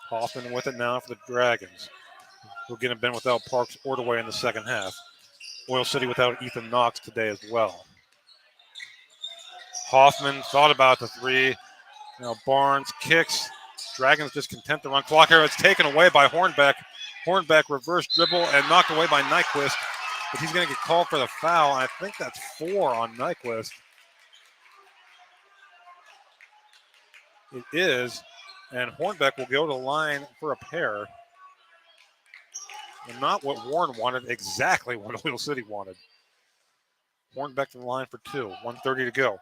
Hoffman with it now for the Dragons. We'll get him been without Parks Ordaway in the second half. Oil City without Ethan Knox today as well. Hoffman thought about the 3. Now Barnes kicks. Dragons just content to run clock here. It's taken away by Hornbeck. Hornbeck reverse dribble and knocked away by Nyquist. But he's going to get called for the foul. I think that's 4 on Nyquist. It is. And Hornbeck will go to the line for a pair. And not what Warren wanted, exactly what Oil City wanted. Hornbeck to the line for 2. 1:30 to go.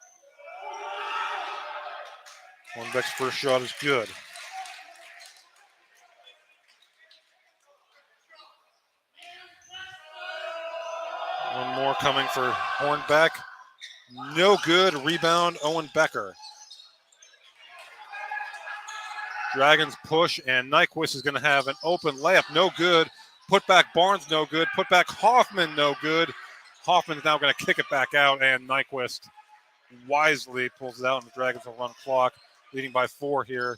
Hornbeck's first shot is good. One more coming for Hornbeck. No good. Rebound, Owen Becker. Dragons push, and Nyquist is going to have an open layup. No good. Put back Barnes, no good. Put back Hoffman, no good. Hoffman's now going to kick it back out, and Nyquist wisely pulls it out, and the Dragons will run clock, leading by 4 here.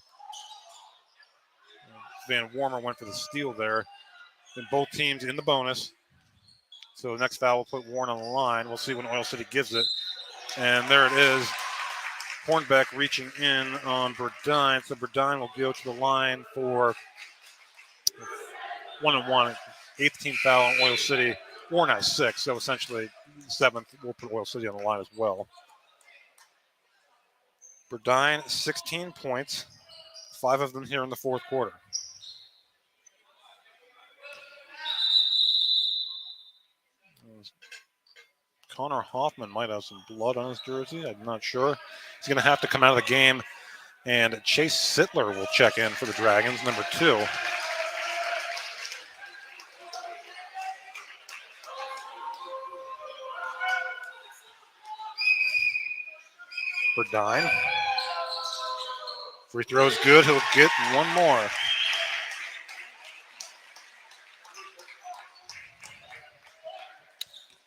Van Warmer went for the steal there. Then both teams in the bonus. So the next foul will put Warren on the line. We'll see when Oil City gives it. And there it is. Hornbeck reaching in on Burdine. So Burdine will go to the line for 1-1. 8th team foul on Oil City. Warren has 6, so essentially 7th. We'll put Oil City on the line as well. Burdine, 16 points. 5 of them here in the fourth quarter. Connor Hoffman might have some blood on his jersey. I'm not sure. He's going to have to come out of the game. And Chase Sittler will check in for the Dragons, number 2. Burdine. Free throw's good. He'll get one more.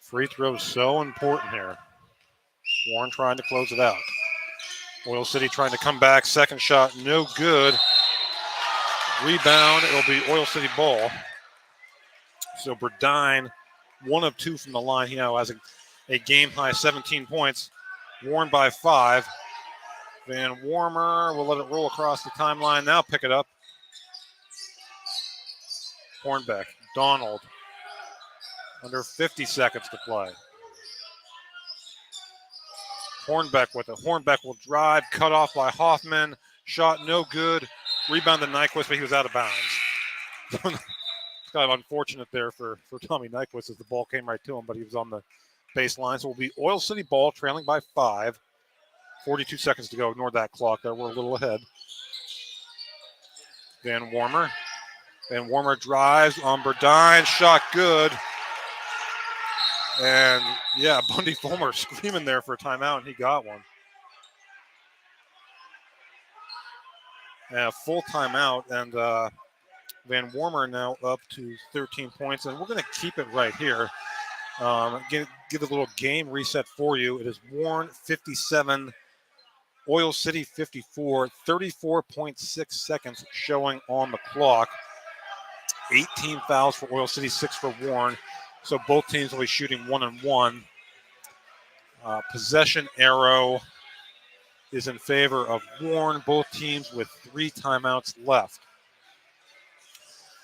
Free throw so important here. Warren trying to close it out. Oil City trying to come back. Second shot, no good. Rebound, it'll be Oil City ball. So Burdine, 1 of 2 from the line. He now has a game-high 17 points. Warren by 5. Van Warmer will let it roll across the timeline. Now pick it up. Hornbeck, Donald. Under 50 seconds to play. Hornbeck with it. Hornbeck will drive, cut off by Hoffman. Shot no good. Rebound to Nyquist, but he was out of bounds. It's kind of unfortunate there for Tommy Nyquist as the ball came right to him, but he was on the baseline. So it will be Oil City ball trailing by 5. 42 seconds to go. Ignore that clock there. We're a little ahead. Van Warmer. Van Warmer drives on Burdine. Shot good. And, yeah, Bundy Fulmer screaming there for a timeout, and he got one. And a full timeout, and Van Warmer now up to 13 points, and we're going to keep it right here. Give a little game reset for you. It is Warren 57, Oil City 54, 34.6 seconds showing on the clock. 18 fouls for Oil City, 6 for Warren. So both teams will be shooting 1-1. Possession arrow is in favor of Warren. Both teams with 3 timeouts left.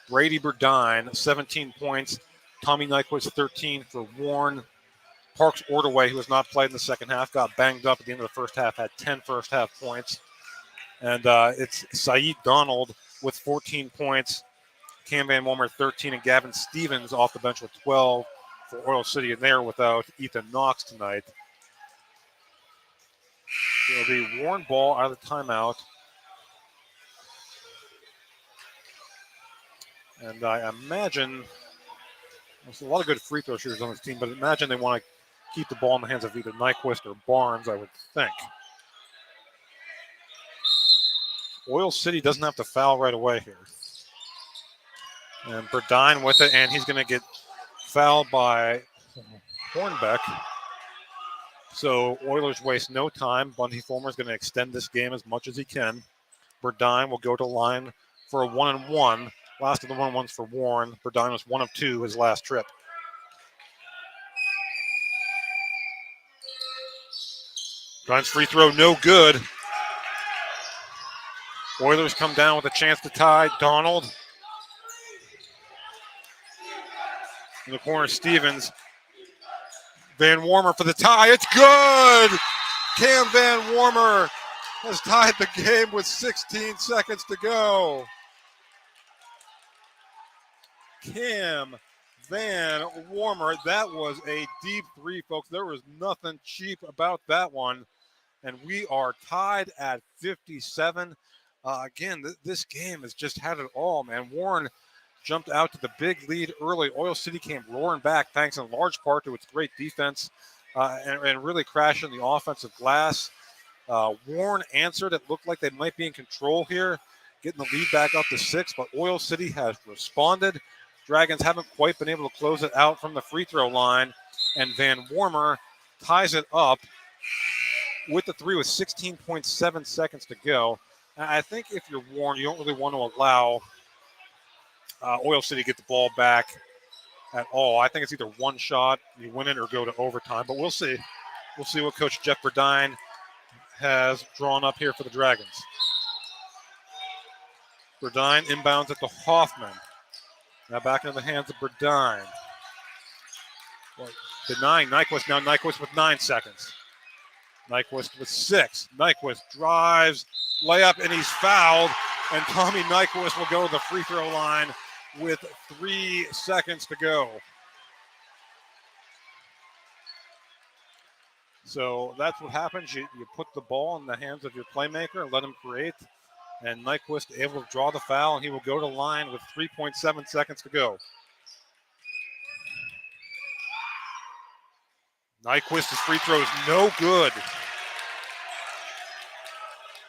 Brady Burdine, 17 points. Tommy Nyquist, 13 for Warren. Parks Ordaway, who has not played in the second half, got banged up at the end of the first half, had 10 first half points. And it's Saeed Donald with 14 points. Cam Van Warmer, 13, and Gavin Stevens off the bench with 12 for Oil City, and they're without Ethan Knox tonight. It'll be Warren ball out of the timeout. And I imagine there's a lot of good free throw shooters on this team, but I imagine they want to keep the ball in the hands of either Nyquist or Barnes, I would think. Oil City doesn't have to foul right away here. And Burdine with it, and he's going to get fouled by Hornbeck. So Oilers waste no time. Bundy Fulmer is going to extend this game as much as he can. Burdine will go to line for a 1-1. Last of the 1-1s for Warren. Burdine was 1 of 2 his last trip. Burdine's free throw, no good. Oilers come down with a chance to tie. Donald. In the corner, Stevens. Van Warmer for the tie. It's good! Cam Van Warmer has tied the game with 16 seconds to go. Cam Van Warmer. That was a deep three, folks. There was nothing cheap about that one. And we are tied at 57. Again, this game has just had it all, man. Warren jumped out to the big lead early. Oil City came roaring back thanks in large part to its great defense and really crashing the offensive glass. Warren answered. It looked like they might be in control here, getting the lead back up to 6, but Oil City has responded. Dragons haven't quite been able to close it out from the free throw line, and Van Warmer ties it up with the 3 with 16.7 seconds to go. And I think if you're Warren, you don't really want to allow Oil City to get the ball back at all. I think it's either one shot, you win it, or go to overtime, but we'll see. We'll see what Coach Jeff Burdine has drawn up here for the Dragons. Burdine inbounds at the Hoffman. Now back into the hands of Burdine. Denying Nyquist. Now Nyquist with 9 seconds. Nyquist with 6. Nyquist drives, layup, and he's fouled. And Tommy Nyquist will go to the free throw line with 3 seconds to go. So that's what happens. You put the ball in the hands of your playmaker and let him create. And Nyquist able to draw the foul, and he will go to line with 3.7 seconds to go. Nyquist's free throw is no good.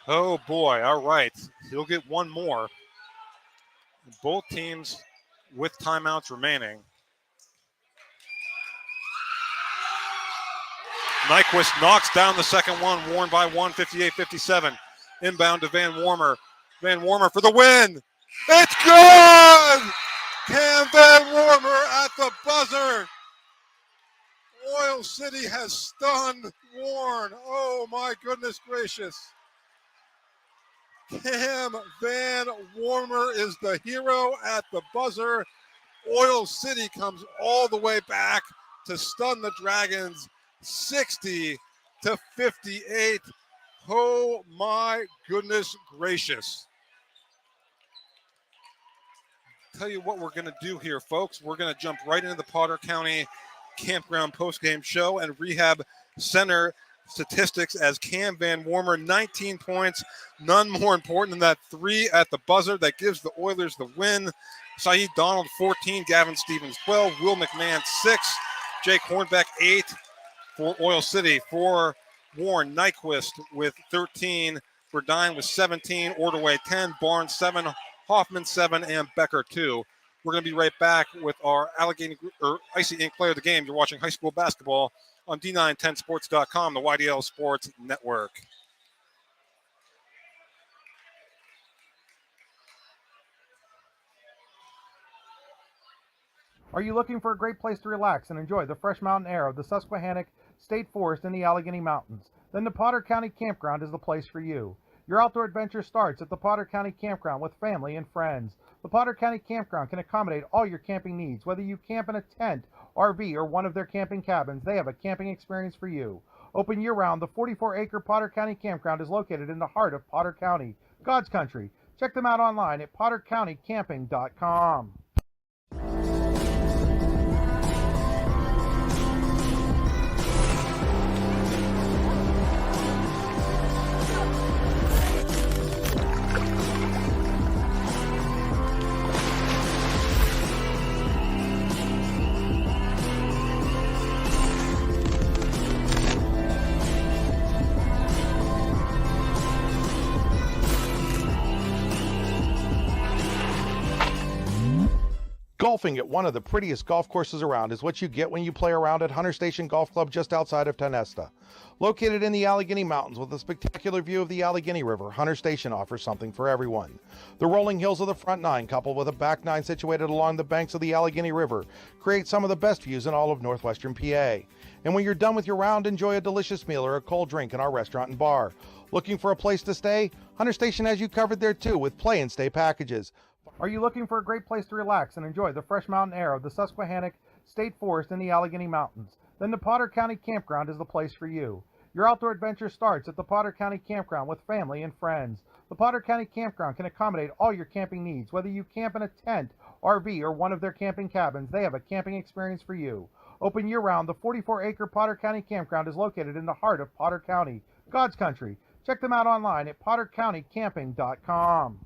Oh, boy. All right. He'll get one more. Both teams with timeouts remaining. Nyquist knocks down the second one. Warren by 1, 58-57. Inbound to Van Warmer. Van Warmer for the win. It's good! Cam Van Warmer at the buzzer. Oil City has stunned Warren. Oh, my goodness gracious. Cam Van Warmer is the hero at the buzzer. Oil City comes all the way back to stun the Dragons 60-58. Oh my goodness gracious. Tell you what we're going to do here, folks. We're going to jump right into the Potter County Campground postgame show and rehab center statistics as Cam Van Warmer, 19 points. None more important than that 3 at the buzzer that gives the Oilers the win. Saeed Donald, 14. Gavin Stevens, 12. Will McMahon, 6. Jake Hornbeck, 8 for Oil City. For Warren, Nyquist with 13. Burdine with 17. Ordaway, 10. Barnes, 7. Hoffman, 7. And Becker, 2. We're going to be right back with our Icy Ink player of the game. You're watching high school basketball on D910sports.com, the YDL Sports Network. Are you looking for a great place to relax and enjoy the fresh mountain air of the Susquehannock State Forest in the Allegheny Mountains? Then the Potter County Campground is the place for you. Your outdoor adventure starts at the Potter County Campground with family and friends. The Potter County Campground can accommodate all your camping needs. Whether you camp in a tent, RV, or one of their camping cabins, they have a camping experience for you. Open year-round, the 44-acre Potter County Campground is located in the heart of Potter County, God's country. Check them out online at pottercountycamping.com. Golfing at one of the prettiest golf courses around is what you get when you play around at Hunter Station Golf Club just outside of Tonesta. Located in the Allegheny Mountains with a spectacular view of the Allegheny River, Hunter Station offers something for everyone. The rolling hills of the front nine, coupled with a back nine situated along the banks of the Allegheny River, create some of the best views in all of northwestern PA. And when you're done with your round, enjoy a delicious meal or a cold drink in our restaurant and bar. Looking for a place to stay? Hunter Station has you covered there too with play and stay packages. Are you looking for a great place to relax and enjoy the fresh mountain air of the Susquehannock State Forest in the Allegheny Mountains? Then the Potter County Campground is the place for you. Your outdoor adventure starts at the Potter County Campground with family and friends. The Potter County Campground can accommodate all your camping needs. Whether you camp in a tent, RV, or one of their camping cabins, they have a camping experience for you. Open year-round, the 44-acre Potter County Campground is located in the heart of Potter County, God's country. Check them out online at pottercountycamping.com.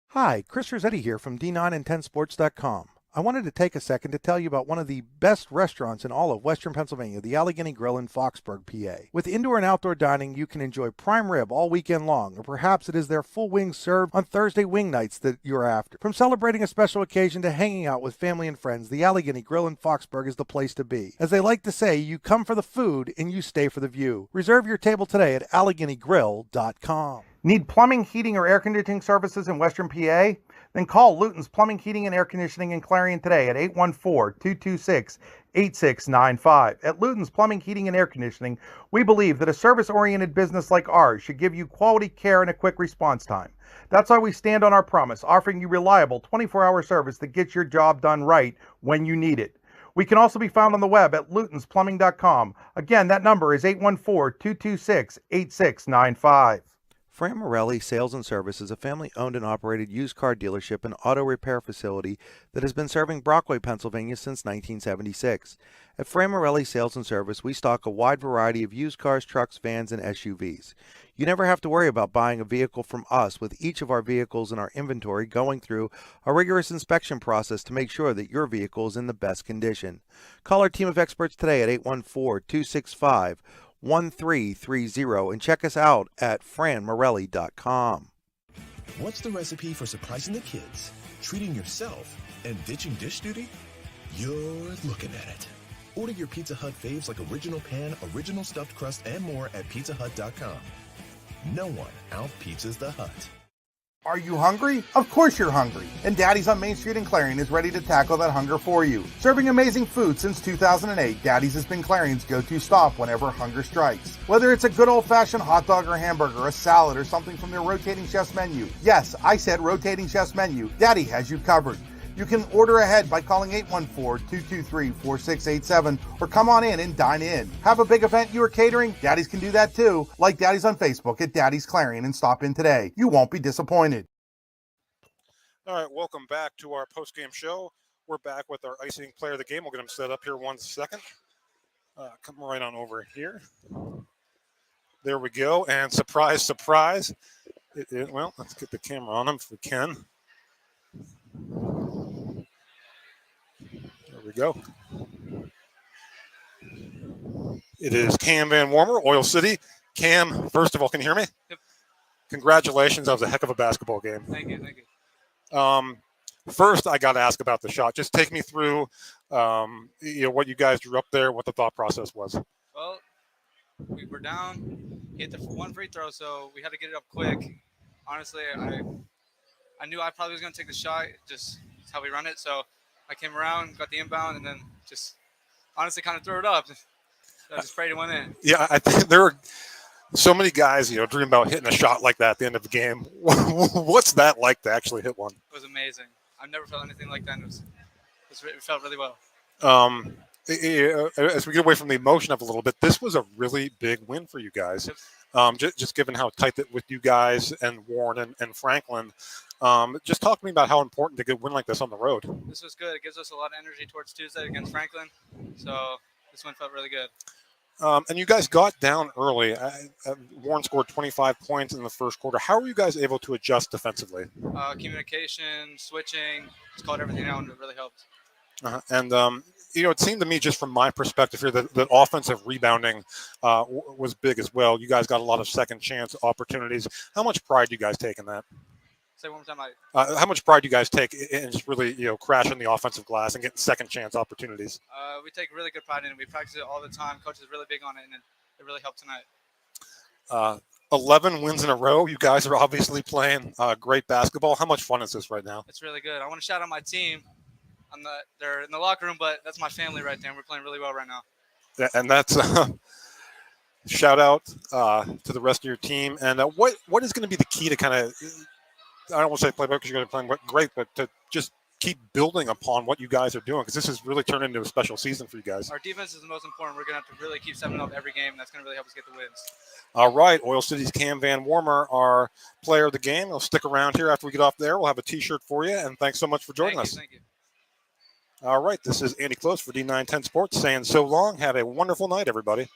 Hi, Chris Rossetti here from D9and10sports.com. I wanted to take a second to tell you about one of the best restaurants in all of Western Pennsylvania, the Allegheny Grill in Foxburg, PA. With indoor and outdoor dining, you can enjoy prime rib all weekend long, or perhaps it is their full wings served on Thursday wing nights that you're after. From celebrating a special occasion to hanging out with family and friends, the Allegheny Grill in Foxburg is the place to be. As they like to say, you come for the food and you stay for the view. Reserve your table today at AlleghenyGrill.com. Need plumbing, heating, or air conditioning services in Western PA? Then call Luton's Plumbing, Heating, and Air Conditioning in Clarion today at 814-226-8695. At Luton's Plumbing, Heating, and Air Conditioning, we believe that a service-oriented business like ours should give you quality care and a quick response time. That's why we stand on our promise, offering you reliable 24-hour service that gets your job done right when you need it. We can also be found on the web at lutonsplumbing.com. Again, that number is 814-226-8695. Fran Morelli Sales and Service is a family-owned and operated used car dealership and auto repair facility that has been serving Brockway, Pennsylvania since 1976. At Fran Morelli Sales and Service, we stock a wide variety of used cars, trucks, vans, and SUVs. You never have to worry about buying a vehicle from us, with each of our vehicles in our inventory going through a rigorous inspection process to make sure that your vehicle is in the best condition. Call our team of experts today at 814-265-1330 and check us out at franmorelli.com. What's the recipe for surprising the kids, treating yourself, and ditching dish duty? You're looking at it. Order your Pizza Hut faves like original pan, original stuffed crust, and more at pizzahut.com. No one out-pizzas the Hut. Are you hungry? Of course you're hungry. And Daddy's on Main Street in Clarion is ready to tackle that hunger for you. Serving amazing food since 2008, Daddy's has been Clarion's go-to stop whenever hunger strikes. Whether it's a good old-fashioned hot dog or hamburger, a salad, or something from their rotating chef's menu. Yes, I said rotating chef's menu. Daddy has you covered. You can order ahead by calling 814-223-4687 or come on in and dine in. Have a big event you are catering? Daddy's can do that too. Like Daddy's on Facebook at Daddy's Clarion and stop in today. You won't be disappointed. All right, welcome back to our post-game show. We're back with our icing player of the game. We'll get him set up here 1 second. Come right on over here. There we go. And surprise, surprise. Well, let's get the camera on him if we can. There we go. It is Cam Van Warmer, Oil City. Cam, first of all, can you hear me? Yep. Congratulations. That was a heck of a basketball game. Thank you. First, I got to ask about the shot. Just take me through what you guys drew up there, what the thought process was. Well, we were down, hit the one free throw, so we had to get it up quick. Honestly, I knew I probably was going to take the shot, just how we run it. So I came around, got the inbound, and then just honestly kind of threw it up. So I just prayed it went in. Yeah, I think there were so many guys, dream about hitting a shot like that at the end of the game. What's that like to actually hit one? It was amazing. I've never felt anything like that. It felt really well. As we get away from the emotion of a little bit, this was a really big win for you guys. Just given how tight that with you guys and Warren and Franklin. Just talk to me about how important to get a win like this on the road. This was good. It gives us a lot of energy towards Tuesday against Franklin. So this one felt really good. And you guys got down early. Warren scored 25 points in the first quarter. How were you guys able to adjust defensively? Communication, switching, just called everything out, and it really helped. It seemed to me, just from my perspective here, that offensive rebounding was big as well. You guys got a lot of second chance opportunities. How much pride do you guys take in that? Say one more time. How much pride do you guys take in just really, crashing the offensive glass and getting second chance opportunities? We take really good pride in it. We practice it all the time. Coach is really big on it, and it really helped tonight. 11 wins in a row. You guys are obviously playing great basketball. How much fun is this right now? It's really good. I want to shout out my team. They're in the locker room, but that's my family right there. And we're playing really well right now. And that's shout out to the rest of your team. And what is going to be the key to kind of, I don't want to say play because you're going to play great, but to just keep building upon what you guys are doing, because this has really turned into a special season for you guys. Our defense is the most important. We're going to have to really keep stepping up every game. That's going to really help us get the wins. All right, Oil City's Cam Van Warmer, our player of the game. He'll stick around here after we get off there. We'll have a T-shirt for you, and thanks so much for joining us. Thank you. All right, this is Andy Close for D910 Sports saying so long. Have a wonderful night, everybody.